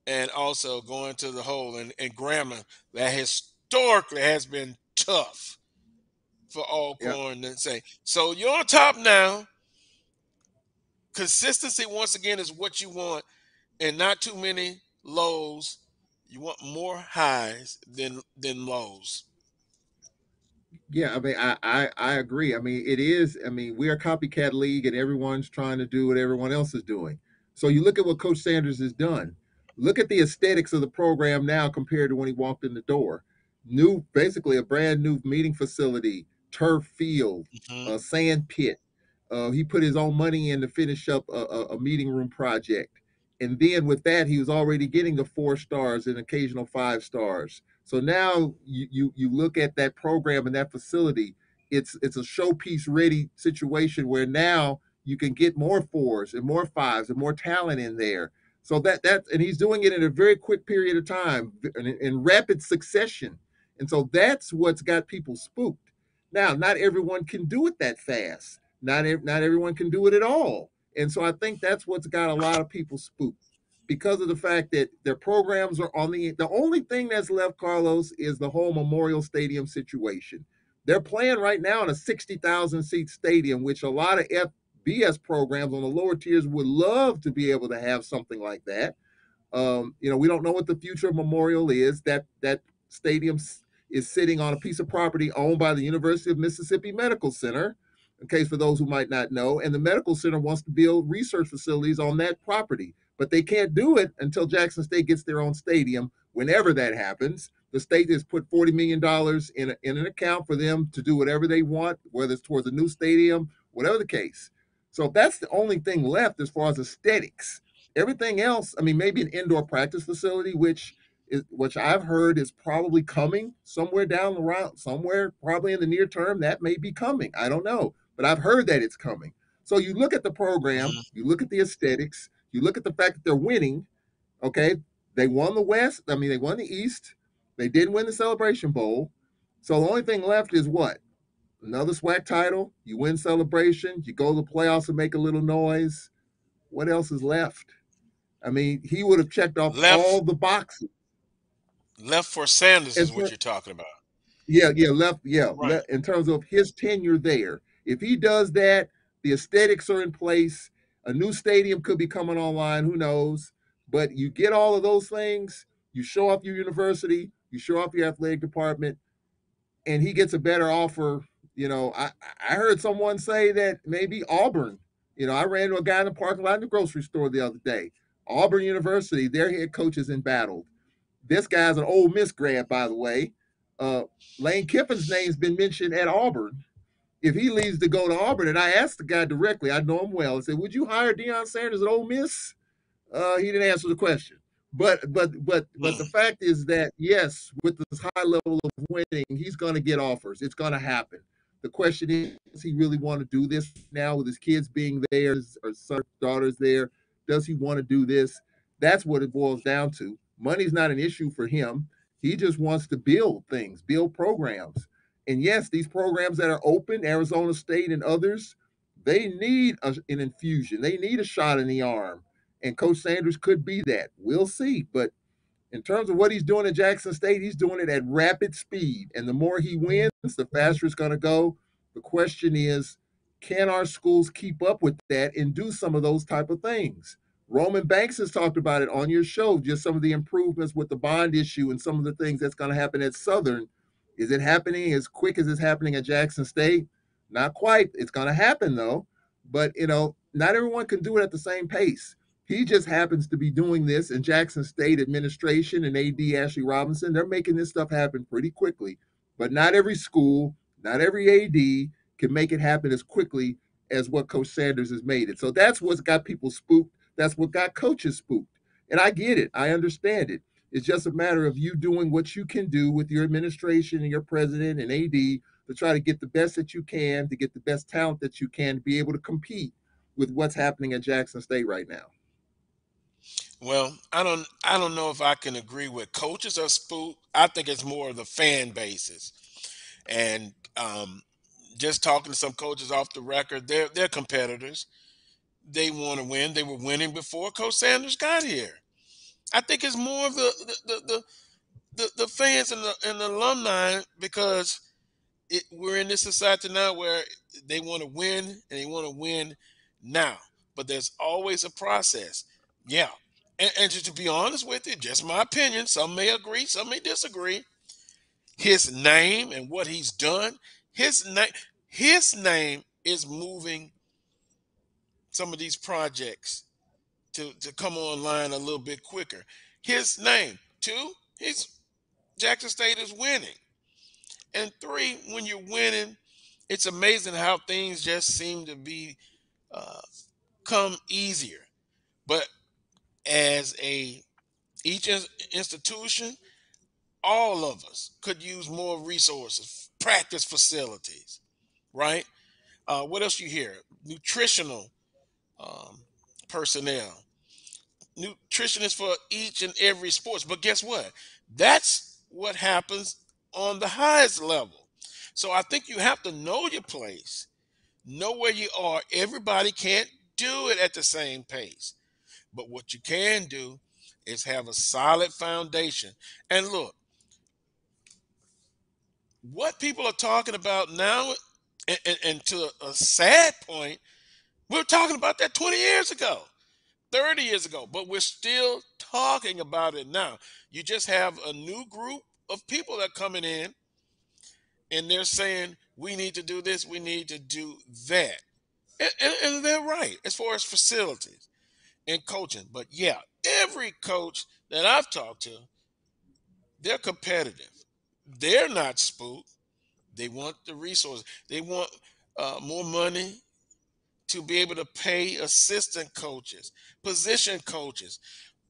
and also going to the hole and Grambling that historically has been tough for Alcorn to say. So you're on top now. Consistency, once again, is what you want, and not too many lows. You want more highs than lows. Yeah, I mean, I agree. I mean, it is. I mean, we're a copycat league, and everyone's trying to do what everyone else is doing. So you look at what Coach Sanders has done. Look at the aesthetics of the program now compared to when he walked in the door. New, basically a brand new meeting facility, turf field, a sand pit. He put his own money in to finish up a meeting room project, and then with that, he was already getting the 4 stars and occasional 5 stars. So now you look at that program and that facility, it's a showpiece ready situation where now you can get more 4s and more 5s and more talent in there. So that and he's doing it in a very quick period of time in rapid succession. And so that's what's got people spooked. Now, not everyone can do it that fast. Not everyone can do it at all. And so I think that's what's got a lot of people spooked because of the fact that their programs are on the only thing that's left, Carlos, is the whole Memorial Stadium situation. They're playing right now in a 60,000 seat stadium, which a lot of FBS programs on the lower tiers would love to be able to have something like that. We don't know what the future of Memorial is. That stadium is sitting on a piece of property owned by the University of Mississippi Medical Center, in case for those who might not know. And the medical center wants to build research facilities on that property, but they can't do it until Jackson State gets their own stadium. Whenever that happens, the state has put $40 million in an account for them to do whatever they want, whether it's towards a new stadium, whatever the case. So that's the only thing left as far as aesthetics. Everything else, I mean, maybe an indoor practice facility, which I've heard is probably coming somewhere down the route, somewhere probably in the near term. That may be coming. I don't know, but I've heard that it's coming. So you look at the program, you look at the aesthetics, you look at the fact that they're winning. Okay, they won the West. I mean, they won the East. They didn't win the Celebration Bowl. So the only thing left is what? Another SWAC title. You win Celebration. You go to the playoffs and make a little noise. What else is left? I mean, he would have checked off all the boxes. Left for Sanders As is far, what you're talking about. yeah, in terms of his tenure there. If he does that, the aesthetics are in place. A new stadium could be coming online. Who knows? But you get all of those things. You show off your university. You show off your athletic department, and he gets a better offer. I heard someone say that maybe Auburn. I ran into a guy in the parking lot in the grocery store the other day. Auburn University, their head coach is embattled. This guy's an Ole Miss grad, by the way. Lane Kiffin's name's been mentioned at Auburn. If he leaves to go to Auburn, and I asked the guy directly, I know him well, I said, "Would you hire Deion Sanders at Ole Miss?" He didn't answer the question. But the fact is that yes, with this high level of winning, he's going to get offers. It's going to happen. The question is, does he really want to do this now with his kids being there, or son, daughters there? Does he want to do this? That's what it boils down to. Money's not an issue for him. He just wants to build things, build programs. And yes, these programs that are open, Arizona State and others, they need an infusion. They need a shot in the arm, and Coach Sanders could be that. We'll see. But in terms of what he's doing at Jackson State, he's doing it at rapid speed. And the more he wins, the faster it's going to go. The question is, can our schools keep up with that and do some of those type of things? Roman Banks has talked about it on your show, just some of the improvements with the bond issue and some of the things that's going to happen at Southern. Is it happening as quick as it's happening at Jackson State? Not quite. It's going to happen, though. But, not everyone can do it at the same pace. He just happens to be doing this, and Jackson State administration and AD Ashley Robinson, they're making this stuff happen pretty quickly. But not every school, not every AD can make it happen as quickly as what Coach Sanders has made it. So that's what's got people spooked. That's what got coaches spooked. And I get it. I understand it. It's just a matter of you doing what you can do with your administration and your president and AD to try to get the best that you can, to get the best talent that you can, to be able to compete with what's happening at Jackson State right now. Well, I don't know if I can agree with coaches are spooked. I think it's more of the fan bases. And just talking to some coaches off the record, they're competitors. They want to win. They were winning before Coach Sanders got here. I think it's more of the fans and the alumni, because we're in this society now where they want to win and they want to win now. But there's always a process. Yeah. And to be honest with you, just my opinion, some may agree, some may disagree. His name and what he's done, his name is moving some of these projects to come online a little bit quicker. His name. Two, he's Jackson State is winning. And three, when you're winning, it's amazing how things just seem to be uh, come easier. But as each institution, all of us could use more resources, practice facilities, right? What else you hear? Nutritional um, personnel, nutritionists for each and every sports. But guess what? That's what happens on the highest level. So I think you have to know your place, know where you are. Everybody can't do it at the same pace. But what you can do is have a solid foundation. And look, what people are talking about now, and to a sad point, we were talking about that 20 years ago, 30 years ago, but we're still talking about it now. You just have a new group of people that are coming in, and they're saying, we need to do this, we need to do that. And they're right as far as facilities and coaching. But yeah, every coach that I've talked to, they're competitive. They're not spooked. They want the resources. They want more money to be able to pay assistant coaches, position coaches,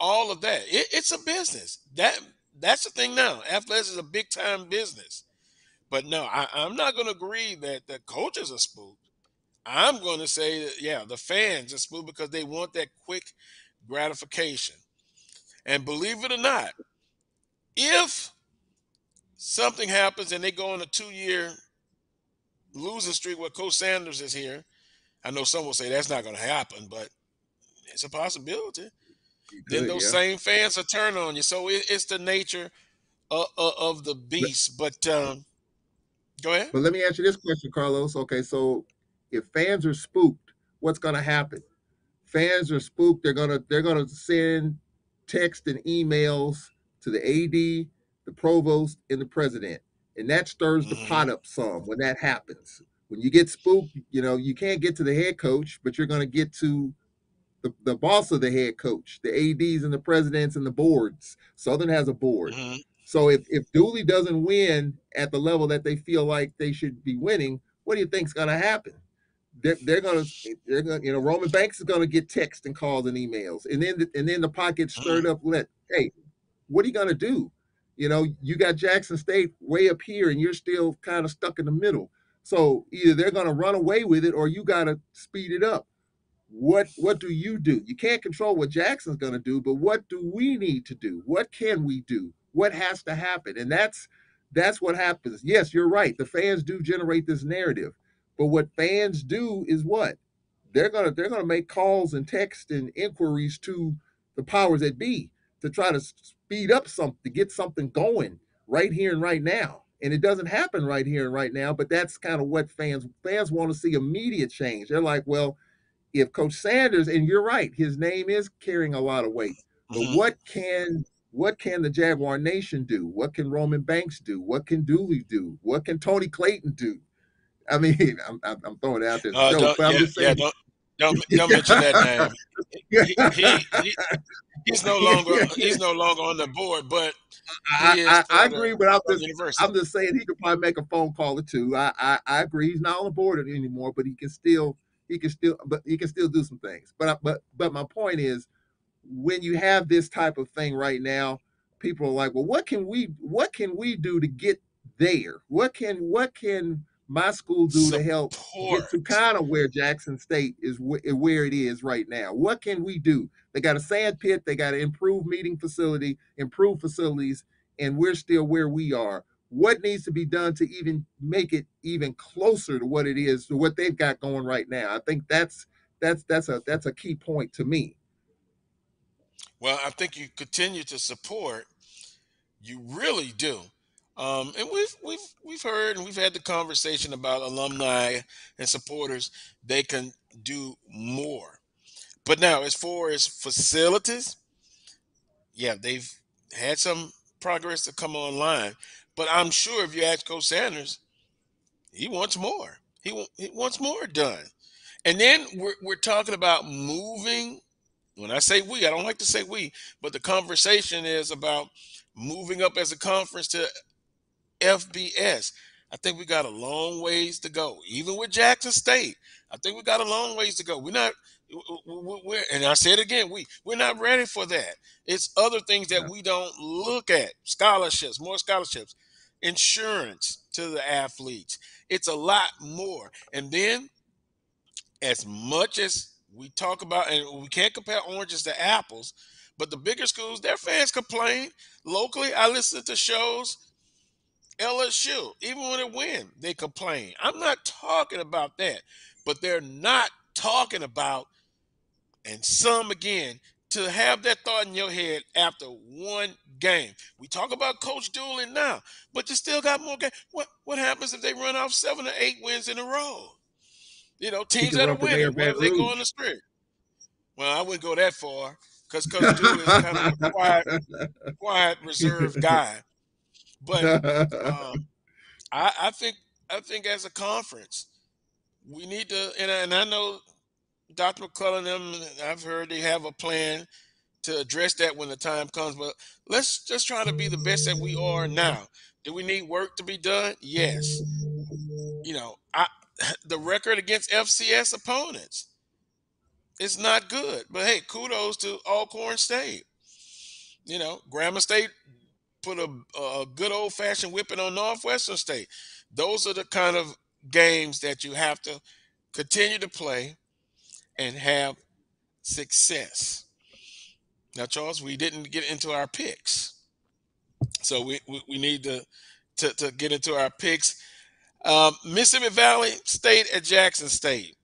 all of that. It's a business. That's the thing now. Athletics is a big time business. But no, I'm not going to agree that the coaches are spooked. I'm going to say that, yeah, the fans are spooked because they want that quick gratification. And believe it or not, if something happens and they go on a 2-year losing streak where Coach Sanders is here, I know some will say that's not going to happen, but it's a possibility. Then Good, those yeah. same fans will turn on you. So it's the nature of the beast. But go ahead. But let me ask you this question, Carlos. Okay, so if fans are spooked, what's going to happen? Fans are spooked. They're gonna send text and emails to the AD, the provost, and the president, and that stirs the Mm-hmm. pot up some. When that happens, when you get spooked, you can't get to the head coach, but you're going to get to the boss of the head coach, the ADs and the presidents and the boards. Southern has a board. Mm-hmm. So if Dooley doesn't win at the level that they feel like they should be winning, what do you think's going to happen? They're gonna Roman Banks is gonna get text and calls and emails, and then the pot gets stirred up. Hey, what are you gonna do? You got Jackson State way up here, and you're still kind of stuck in the middle. So either they're gonna run away with it, or you gotta speed it up. What do? You can't control what Jackson's going to do, but what do we need to do? What can we do? What has to happen? And that's what happens. Yes, you're right. The fans do generate this narrative, but what fans do is what they're gonna make calls and text and inquiries to the powers that be to try to speed up something, to get something going right here and right now. And it doesn't happen right here and right now, but that's kind of what fans want to see immediate change. They're like, well, if Coach Sanders, and you're right, his name is carrying a lot of weight. But Mm-hmm. what can the Jaguar Nation do? What can Roman Banks do? What can Dooley do? What can Tony Clayton do? I mean, I'm throwing it out there as a joke, Don't, but I'm yeah, just yeah. saying. Don't mention that name. He's no longer Yeah. he's no longer on the board, but I, he is I, I part agree, but of the university. I'm just saying he could probably make a phone call or two. I agree. He's not on the board anymore, but he can still do some things. But my point is, when you have this type of thing right now, people are like, well, what can we do to get there? What can my school do to help get Support. to kind of where Jackson State is where it is right now? What can we do? They got a sand pit, they got to improve meeting facility, improve facilities, and we're still where we are. What needs to be done to even make it even closer to what it is, to what they've got going right now? I think that's a key point to me. Well, I think you continue to support. You really do. And we've heard and we've had the conversation about alumni and supporters. They can do more. But now, as far as facilities, yeah, they've had some progress to come online. But I'm sure if you ask Coach Sanders, he wants more. He wants more done. And then we're talking about moving. When I say we, I don't like to say we, but the conversation is about moving up as a conference to FBS. I think we got a long ways to go. Even with Jackson State, I think we got a long ways to go. We're not. And I said again, we're not ready for that. It's other things that we don't look at. Scholarships, more scholarships, insurance to the athletes. It's a lot more. And then, as much as we talk about, and we can't compare oranges to apples, but the bigger schools, their fans complain. Locally, I listen to shows. LSU, even when it win, they complain. I'm not talking about that, but they're not talking about, and some again, to have that thought in your head after one game. We talk about Coach Dooley now, but you still got more games. What happens if they run off 7 or 8 wins in a row? He Teams can that are run for mayor winning. of What Baton if they go on Rouge. the streak? Well, I wouldn't go that far because Coach Dooley is kind of a quiet, reserved guy. But I think as a conference, we need to, and I know Dr. McCullough and them, I've heard they have a plan to address that when the time comes. But let's just try to be the best that we are now. Do we need work to be done? Yes. I the record against FCS opponents. It's not good. But hey, kudos to Alcorn State. Grambling State put a good old fashioned whipping on Northwestern State. Those are the kind of games that you have to continue to play and have success. Now, Charles, we didn't get into our picks, so we need to get into our picks. Mississippi Valley State at Jackson State.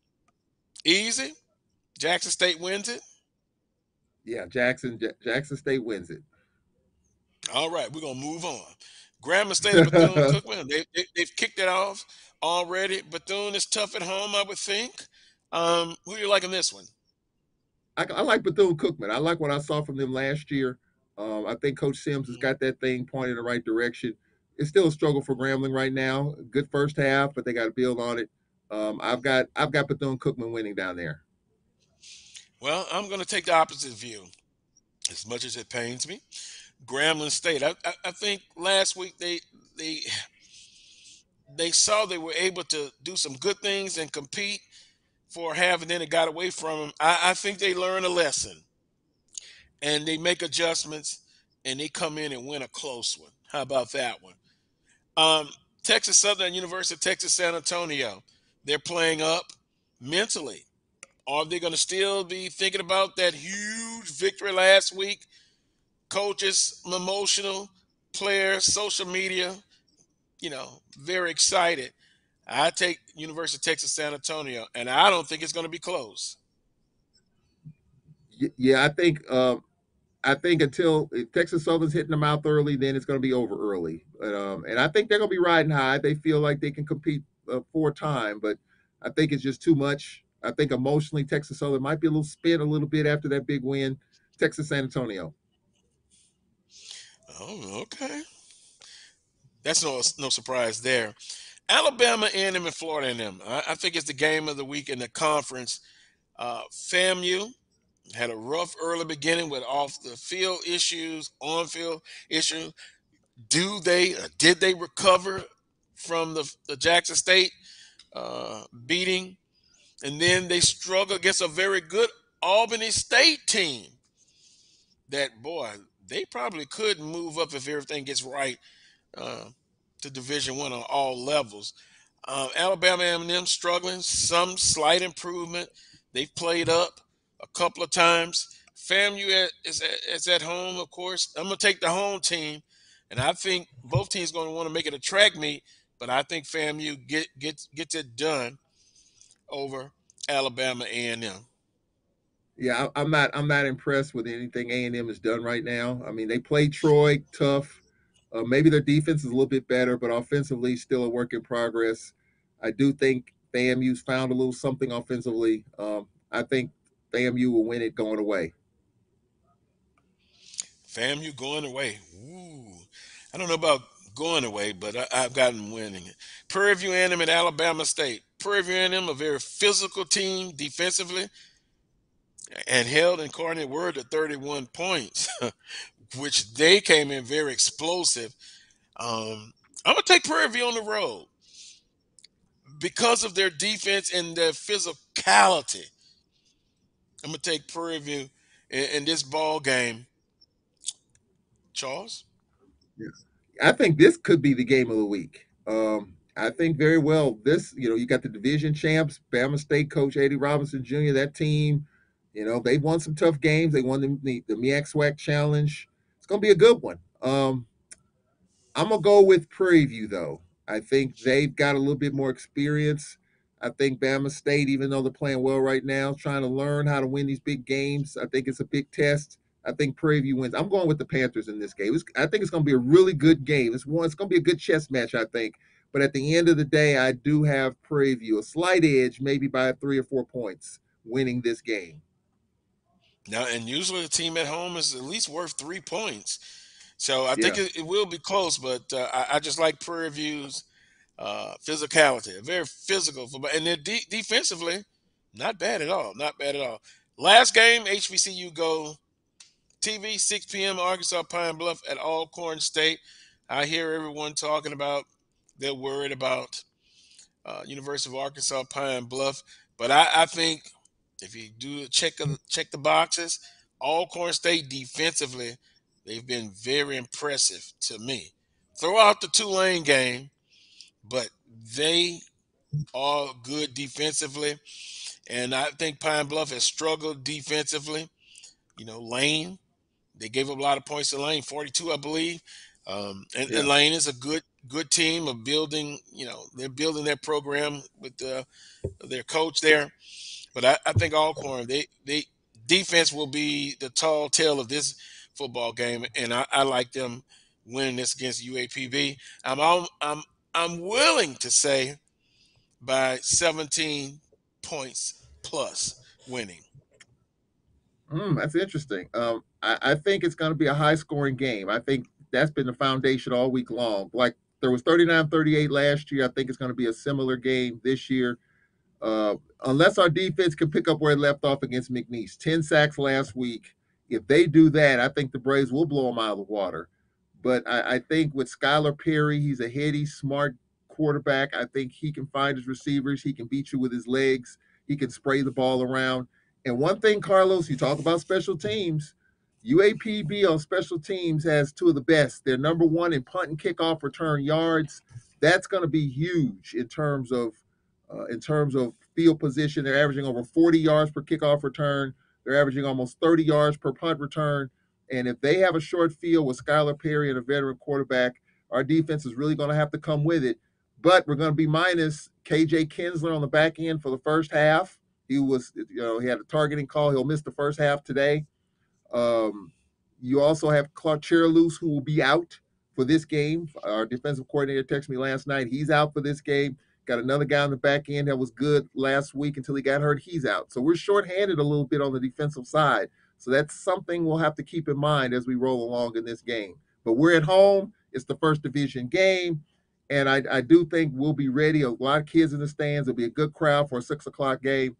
Easy. Jackson State wins it. Yeah, Jackson State wins it. All right, we're gonna move on. Grambling State of Bethune Cookman. They've kicked it off already. Bethune is tough at home, I would think. Who you liking this one? I like Bethune Cookman. I like what I saw from them last year. I think Coach Sims has got that thing pointed in the right direction. It's still a struggle for Grambling right now. Good first half, but they got to build on it. I've got Bethune Cookman winning down there. Well, I'm going to take the opposite view, as much as it pains me. Grambling State. I think last week they saw they were able to do some good things and compete for half, and then it got away from them. I think they learned a lesson, and they make adjustments, and they come in and win a close one. How about that one? Texas Southern, University of Texas San Antonio. They're playing up mentally. Are they going to still be thinking about that huge victory last week? Coaches, emotional, players, social media, very excited. I take University of Texas San Antonio, and I don't think it's going to be close. Yeah, I think until Texas Southern's hitting them out early, then it's going to be over early. And I think they're going to be riding high. They feel like they can compete for time, but I think it's just too much. I think emotionally, Texas Southern might be a little spent a little bit after that big win. Texas San Antonio. Oh, okay. That's no surprise there. Alabama A&M and Florida A&M. I think it's the game of the week in the conference. FAMU had a rough early beginning with off the field issues, on field issues. Did they recover from the Jackson State beating? And then they struggle against a very good Albany State team. That, boy, they probably could move up if everything gets right to Division I on all levels. Alabama A&M struggling, some slight improvement. They've played up a couple of times. FAMU is at home, of course. I'm going to take the home team, and I think both teams going to want to make it a track meet, but I think FAMU gets it done over Alabama A&M. Yeah, I'm not impressed with anything A&M has done right now. I mean, they played Troy tough. Maybe their defense is a little bit better, but offensively, still a work in progress. I do think FAMU's found a little something offensively. I think FAMU will win it going away. FAMU going away. Ooh, I don't know about going away, but I've got them winning it. Prairie View A&M and Alabama State. Prairie View A&M, a very physical team defensively, and held and Courtney Word to 31 points, which they came in very explosive. I'm going to take Prairie View on the road because of their defense and their physicality. I'm going to take Prairie View in this ball game. Charles? Yeah. I think this could be the game of the week. I think very well this, you got the division champs, Bama State coach Eddie Robinson Jr., that team, they won some tough games. They won the MEAC SWAC Challenge. It's going to be a good one. I'm going to go with Prairie View, though. I think they've got a little bit more experience. I think Bama State, even though they're playing well right now, trying to learn how to win these big games. I think it's a big test. I think Prairie View wins. I'm going with the Panthers in this game. I think it's going to be a really good game. It's going to be a good chess match, I think. But at the end of the day, I do have Prairie View, a slight edge, maybe by 3 or 4 points, winning this game. Now, and usually the team at home is at least worth 3 points. So I think it will be close, but I just like Prairie View's physicality, very physical, and they're defensively not bad at all. Not bad at all. Last game, HBCU go TV, 6 p.m. Arkansas Pine Bluff at Alcorn State. I hear everyone talking about they're worried about University of Arkansas Pine Bluff. But I think if you do check the boxes, Alcorn State defensively, they've been very impressive to me. Throw out the Tulane game, but they are good defensively, and I think Pine Bluff has struggled defensively. Lane, they gave up a lot of points to Lane, 42, I believe. And Yeah. Lane is a good team of building. They're building their program with their coach there. But I think Alcorn, they defense will be the tall tale of this football game, and I like them winning this against UAPB. I'm willing to say by 17 points plus winning. That's interesting. I think it's going to be a high scoring game. I think that's been the foundation all week long. Like there was 39-38 last year. I think it's going to be a similar game this year. Unless our defense can pick up where it left off against McNeese. 10 sacks last week. If they do that, I think the Braves will blow them out of the water. But I think with Skylar Perry, he's a heady, smart quarterback. I think he can find his receivers. He can beat you with his legs. He can spray the ball around. And one thing, Carlos, you talk about special teams. UAPB on special teams has two of the best. They're number one in punt and kickoff return yards. That's going to be huge in terms of field position. They're averaging over 40 yards per kickoff return. They're averaging almost 30 yards per punt return. And if they have a short field with Skylar Perry and a veteran quarterback, our defense is really going to have to come with it. But we're going to be minus KJ Kinsler on the back end for the first half. He had a targeting call. He'll miss the first half today. You also have Clark Cheraloose, who will be out for this game. Our defensive coordinator texted me last night. He's out for this game. Got another guy on the back end that was good last week until he got hurt. He's out. So we're shorthanded a little bit on the defensive side. So that's something we'll have to keep in mind as we roll along in this game. But we're at home. It's the first division game. And I do think we'll be ready. A lot of kids in the stands. It'll be a good crowd for a 6 o'clock game.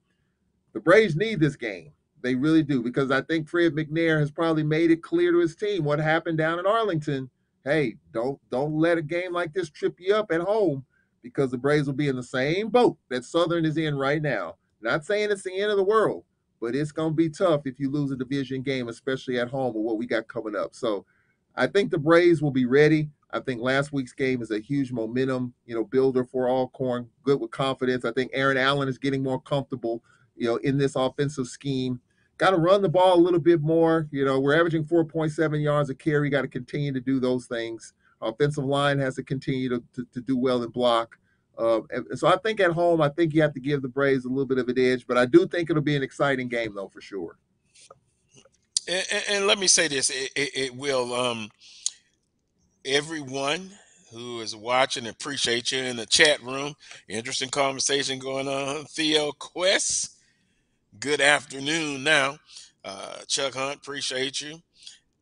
The Braves need this game. They really do, because I think Fred McNair has probably made it clear to his team what happened down in Arlington. Hey, don't let a game like this trip you up at home, because the Braves will be in the same boat that Southern is in right now. Not saying it's the end of the world, but it's going to be tough if you lose a division game, especially at home with what we got coming up. So I think the Braves will be ready. I think last week's game is a huge momentum, builder for Alcorn, good with confidence. I think Aaron Allen is getting more comfortable, in this offensive scheme. Got to run the ball a little bit more. We're averaging 4.7 yards a carry. Got to continue to do those things. Offensive line has to continue to do well and block. And so I think at home, I think you have to give the Braves a little bit of an edge. But I do think it'll be an exciting game, though, for sure. And let me say this: it will. Everyone who is watching, appreciate you in the chat room. Interesting conversation going on. Theo Quest, good afternoon. Now, Chuck Hunt, appreciate you.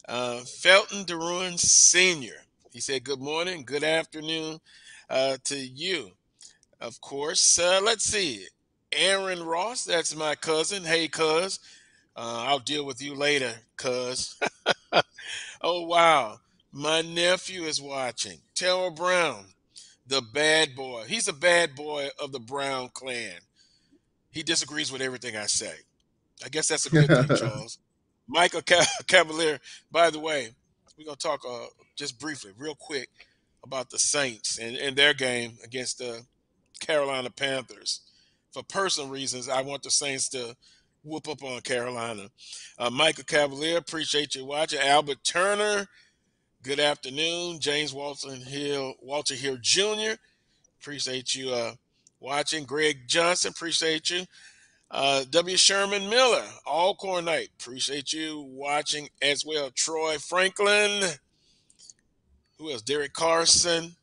Felton DeRuin Sr., he said, good morning, good afternoon to you. Of course, let's see. Aaron Ross, that's my cousin. Hey, cuz. I'll deal with you later, cuz. Oh, wow. My nephew is watching. Terrell Brown, the bad boy. He's a bad boy of the Brown clan. He disagrees with everything I say. I guess that's a good thing, Charles. Michael Cavalier, by the way, we're going to talk just briefly, real quick, about the Saints and their game against the Carolina Panthers. For personal reasons, I want the Saints to whoop up on Carolina. Michael Cavalier, appreciate you watching. Albert Turner, good afternoon. James Walter Hill Jr., appreciate you watching. Greg Johnson, appreciate you. W. Sherman Miller, Alcorn Night, appreciate you watching as well. Troy Franklin, who else? Derek Carson,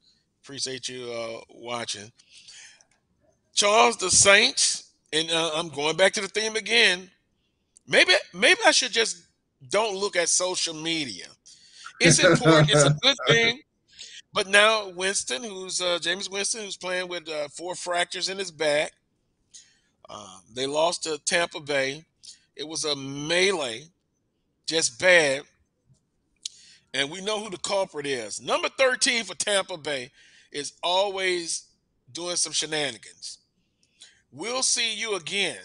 appreciate you watching. Charles, the Saints, and I'm going back to the theme again. Maybe I should just don't look at social media. It's important. It's a good thing. But now Winston, James Winston, who's playing with 4 fractures in his back, they lost to Tampa Bay. It was a melee, just bad. And we know who the culprit is. Number 13 for Tampa Bay is always doing some shenanigans. We'll see you again.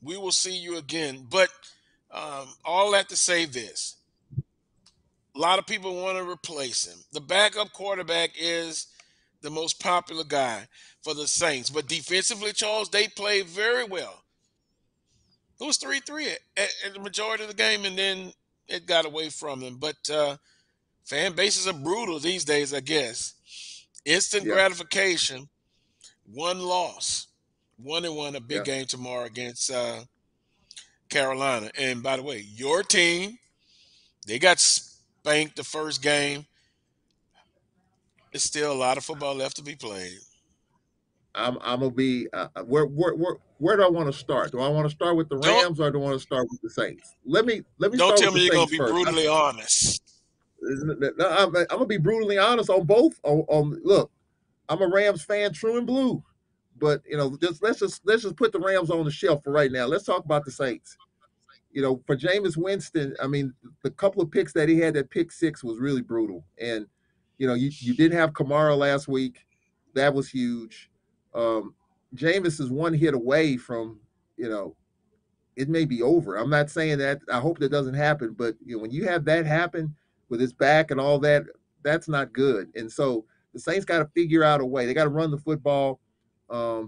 We will see you again. But all that to say this. A lot of people want to replace him. The backup quarterback is the most popular guy for the Saints. But defensively, Charles, they played very well. It was 3-3 at the majority of the game, and then it got away from them. But fan bases are brutal these days, I guess. Instant Yeah, gratification, one loss. 1-1, a big yeah. game tomorrow against Carolina. And by the way, your team, they got spanked the first game. There's still a lot of football left to be played. I'm gonna be where do I want to start? Do I want to start with the Don't Rams or do I want to start with the Saints? Let me don't start tell with the me you're gonna Saints be first. brutally honest. I'm gonna be brutally honest on both. Look, I'm a Rams fan, true and blue, but let's just put the Rams on the shelf for right now. Let's talk about the Saints. For Jameis Winston, I mean, the couple of picks that he had, that pick six was really brutal. And, you didn't have Kamara last week. That was huge. Jameis is one hit away from, it may be over. I'm not saying that. I hope that doesn't happen. But, when you have that happen with his back and all that, that's not good. And so the Saints got to figure out a way. They got to run the football.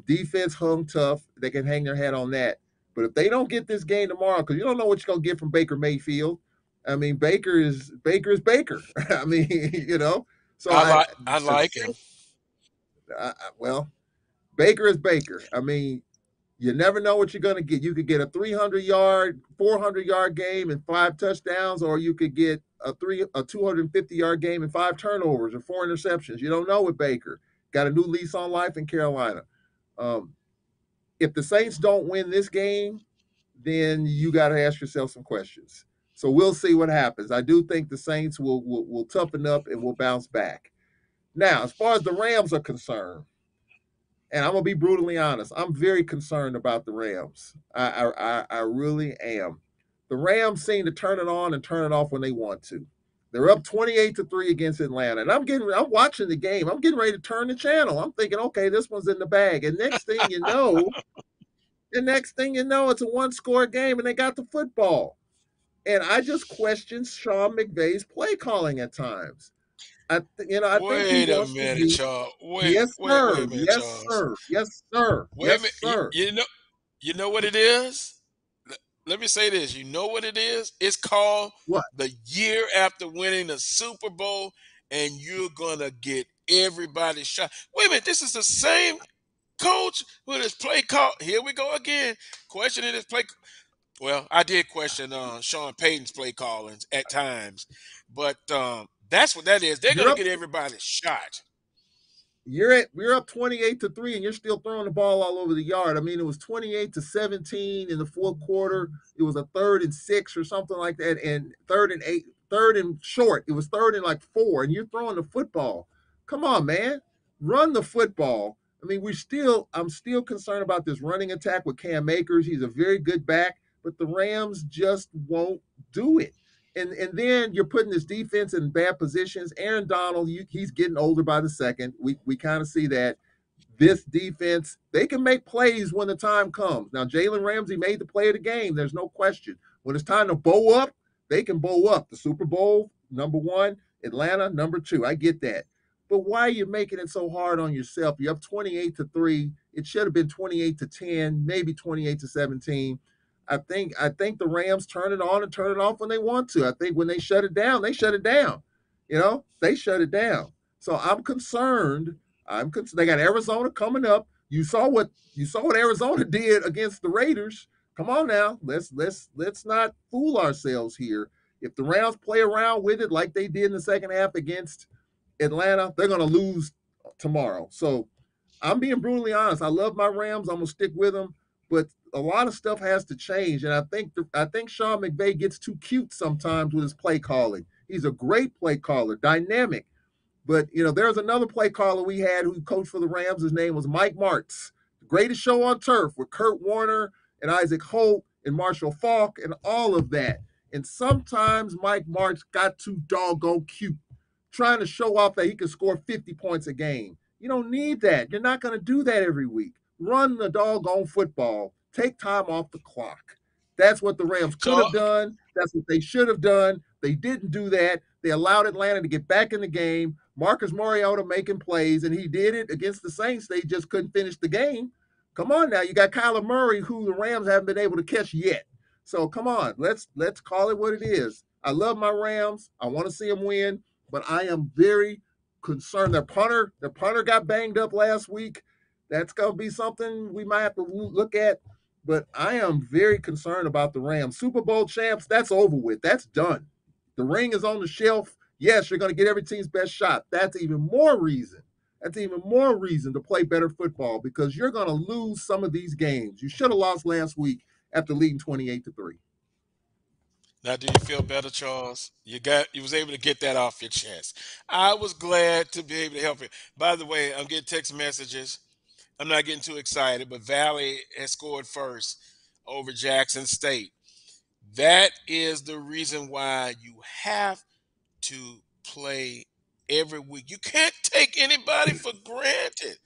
Defense hung tough. They can hang their hat on that. But if they don't get this game tomorrow, because you don't know what you're going to get from Baker Mayfield. I mean, Baker is Baker. I mean, So I like him. well, Baker is Baker. I mean, you never know what you're going to get. You could get a 300-yard, 400-yard game and 5 touchdowns, or you could get a 250-yard game and 5 turnovers or 4 interceptions. You don't know with Baker. Got a new lease on life in Carolina. If the Saints don't win this game, then you got to ask yourself some questions. So we'll see what happens. I do think the Saints will toughen up and will bounce back. Now, as far as the Rams are concerned, and I'm gonna be brutally honest, I'm very concerned about the Rams. I really am. The Rams seem to turn it on and turn it off when they want to. They're up 28-3 against Atlanta, and I'm watching the game. I'm getting ready to turn the channel. I'm thinking, okay, this one's in the bag. And next thing you know, it's a one-score game, and they got the football. And I just question Sean McVay's play calling at times. I think he Wait a wants to minute, be. Charles. Yes, Wait sir. a minute, Yes, Charles. sir. Yes, sir. Wait a Yes, minute. sir. You know what it is? Let me say this. You know what it is? It's called What? the year after winning the Super Bowl, and you're gonna get everybody shot. Wait a minute. This is the same coach with his play call. Here we go again. Questioning his play. Well, I did question Sean Payton's play callings at times, but that's what that is. They're You're gonna up. get everybody shot. We're up 28-3, and you're still throwing the ball all over the yard. I mean, it was 28-17 in the fourth quarter. It was a 3rd and 6 or something like that, and 3rd and 8, 3rd and short. It was 3rd and like 4, and you're throwing the football. Come on, man, run the football. I mean, I'm still concerned about this running attack with Cam Akers. He's a very good back, but the Rams just won't do it. And then you're putting this defense in bad positions. Aaron Donald, he's getting older by the second. We kind of see that. This defense, they can make plays when the time comes. Now, Jalen Ramsey made the play of the game. There's no question. When it's time to bow up, they can bow up. The Super Bowl, number 1. Atlanta, number 2. I get that. But why are you making it so hard on yourself? You're up 28-3. It should have been 28-10, maybe 28-17. I think the Rams turn it on and turn it off when they want to. I think when they shut it down, they shut it down. They shut it down. So I'm concerned. They got Arizona coming up. You saw what Arizona did against the Raiders. Come on now. Let's not fool ourselves here. If the Rams play around with it like they did in the second half against Atlanta, they're going to lose tomorrow. So I'm being brutally honest. I love my Rams. I'm going to stick with them. But a lot of stuff has to change, and I think Sean McVay gets too cute sometimes with his play calling. He's a great play caller, dynamic. But there's another play caller we had who coached for the Rams. His name was Mike Martz, the greatest show on turf with Kurt Warner and Isaac Holt and Marshall Faulk and all of that. And sometimes Mike Martz got too doggone cute, trying to show off that he can score 50 points a game. You don't need that. You're not going to do that every week. Run the doggone football. Take time off the clock. That's what the Rams could have done. That's what they should have done. They didn't do that. They allowed Atlanta to get back in the game. Marcus Mariota making plays, and he did it against the Saints. They just couldn't finish the game. Come on now. You got Kyler Murray, who the Rams haven't been able to catch yet. So come on, let's call it what it is. I love my Rams. I want to see them win, but I am very concerned. Their punter got banged up last week. That's gonna be something we might have to look at. But I am very concerned about the Rams. Super Bowl champs, that's over with. That's done. The ring is on the shelf. Yes, you're gonna get every team's best shot. That's even more reason. That's even more reason to play better football because you're gonna lose some of these games. You should have lost last week after leading 28-3. Now, do you feel better, Charles? You was able to get that off your chest. I was glad to be able to help you. By the way, I'm getting text messages. I'm not getting too excited, but Valley has scored first over Jackson State. That is the reason why you have to play every week. You can't take anybody for granted.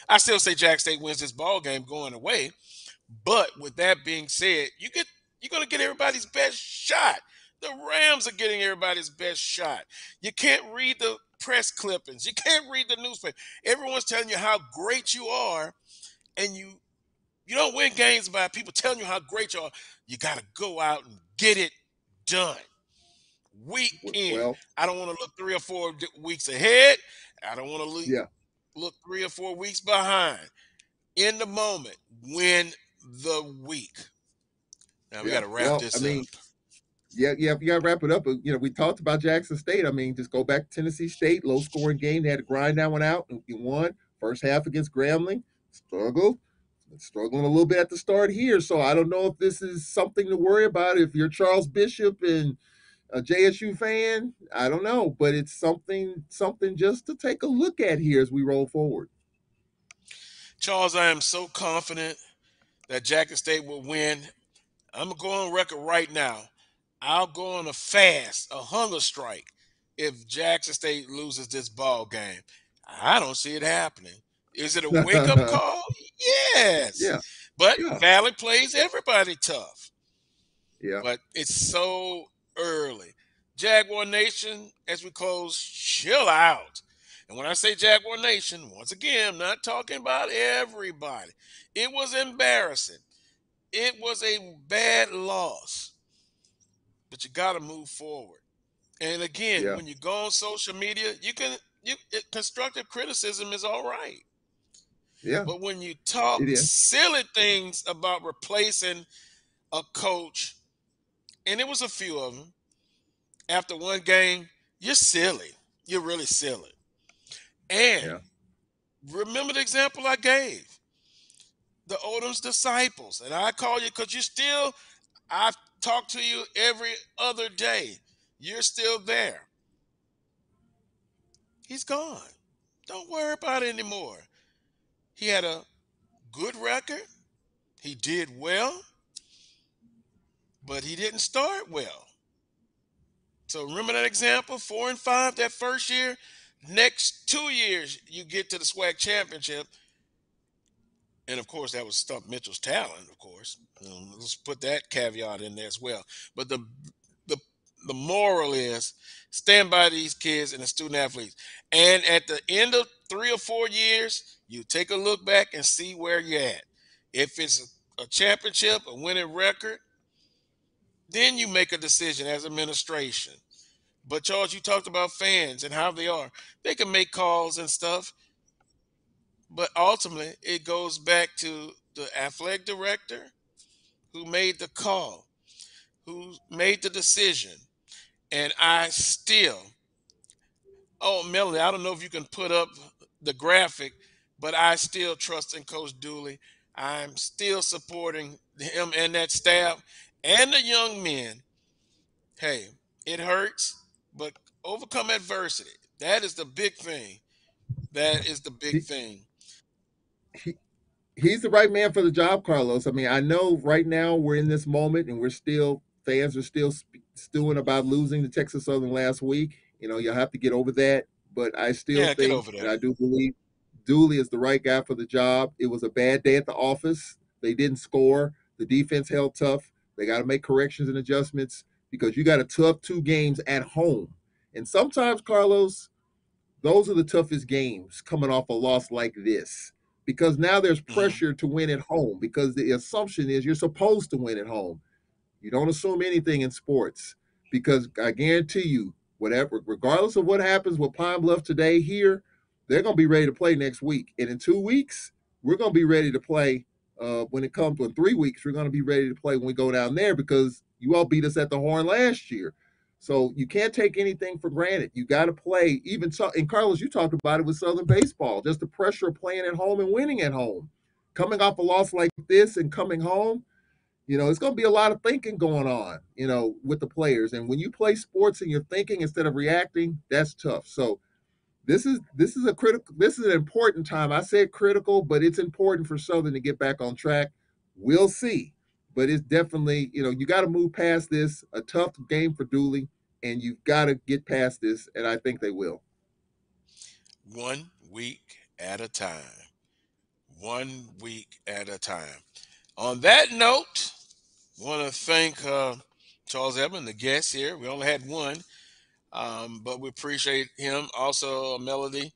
I still say Jackson State wins this ball game going away, but with that being said, you're going to get everybody's best shot. The Rams are getting everybody's best shot. You can't read the press clippings. You can't read the newspaper. Everyone's telling you how great you are, and you don't win games by people telling you how great you are. You got to go out and get it done. Week in. Well, I don't want to look 3 or 4 weeks ahead. I don't want to look 3 or 4 weeks behind. In the moment, win the week. Now we got to wrap this up. Yeah, you got to wrap it up. We talked about Jackson State. Just go back to Tennessee State, low scoring game. They had to grind that one out, and you won. First half against Grambling, struggling a little bit at the start here. So I don't know if this is something to worry about. If you're Charles Bishop and a JSU fan, I don't know, but it's something just to take a look at here as we roll forward. Charles, I am so confident that Jackson State will win. I'm going to go on record right now. I'll go on a fast, a hunger strike, if Jackson State loses this ball game. I don't see it happening. Is it a wake-up call? Yes. Yeah. But Valley plays everybody tough. Yeah. But it's so early. Jaguar Nation, as we close, chill out. And when I say Jaguar Nation, once again, I'm not talking about everybody. It was embarrassing. It was a bad loss. But you got to move forward. And again, when you go on social media, constructive criticism is all right. Yeah. But when you talk silly things about replacing a coach, and it was a few of them, after one game, you're silly. You're really silly. And remember the example I gave, the Odom's disciples. And I call you because I talk to you every other day. You're still there. He's gone. Don't worry about it anymore. He had a good record. He did well, but he didn't start well. So remember that example, 4-5 that first year. Next 2 years, you get to the SWAC championship. And, of course, that was Stump Mitchell's talent, of course. Let's put that caveat in there as well. But the moral is stand by these kids and the student athletes. And at the end of 3 or 4 years, you take a look back and see where you're at. If it's a championship, a winning record, then you make a decision as administration. But, Charles, you talked about fans and how they are. They can make calls and stuff. But ultimately, it goes back to the athletic director who made the call, who made the decision. And I still, Melanie, I don't know if you can put up the graphic, but I still trust in Coach Dooley. I'm still supporting him and that staff and the young men. Hey, it hurts, but overcome adversity. That is the big thing. That is the big thing. He's the right man for the job, Carlos. I know right now we're in this moment and fans are still stewing about losing to Texas Southern last week. You'll have to get over that. But I still think, and I do believe Dooley is the right guy for the job. It was a bad day at the office. They didn't score. The defense held tough. They got to make corrections and adjustments because you got a tough 2 games at home. And sometimes, Carlos, those are the toughest games coming off a loss like this because now there's pressure to win at home because the assumption is you're supposed to win at home. You don't assume anything in sports because I guarantee you, whatever, regardless of what happens with Pine Bluff today here, they're going to be ready to play next week. And in 2 weeks, we're going to be ready to play. When it comes to in 3 weeks, we're going to be ready to play when we go down there because you all beat us at the Horn last year. So you can't take anything for granted. You got to play. Even so, and Carlos, you talked about it with Southern baseball, just the pressure of playing at home and winning at home. Coming off a loss like this and coming home, it's going to be a lot of thinking going on, with the players. And when you play sports and you're thinking instead of reacting, that's tough. So this is an important time. I said critical, but it's important for Southern to get back on track. We'll see. But it's definitely, you got to move past this, a tough game for Dooley, and you've got to get past this, and I think they will. 1 week at a time. 1 week at a time. On that note, want to thank Charles Edmond, the guest here. We only had one, but we appreciate him. Also, Melody,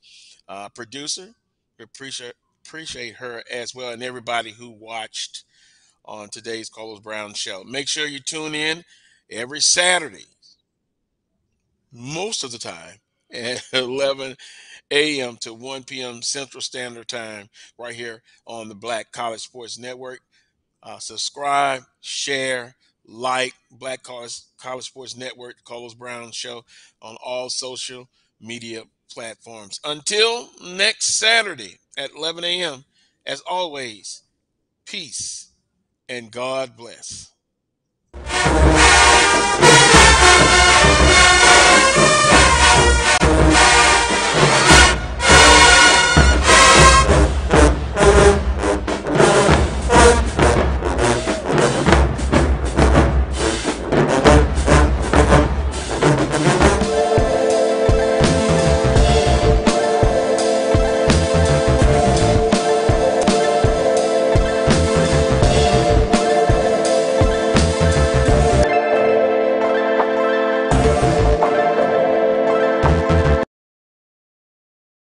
producer. We appreciate her as well, and everybody who watched on today's Carlos Brown Show. Make sure you tune in every Saturday, most of the time, at 11 a.m. to 1 p.m. Central Standard Time, right here on the Black College Sports Network. Subscribe, share, like Black College Sports Network, Carlos Brown Show on all social media platforms. Until next Saturday at 11 a.m., as always, peace and God bless.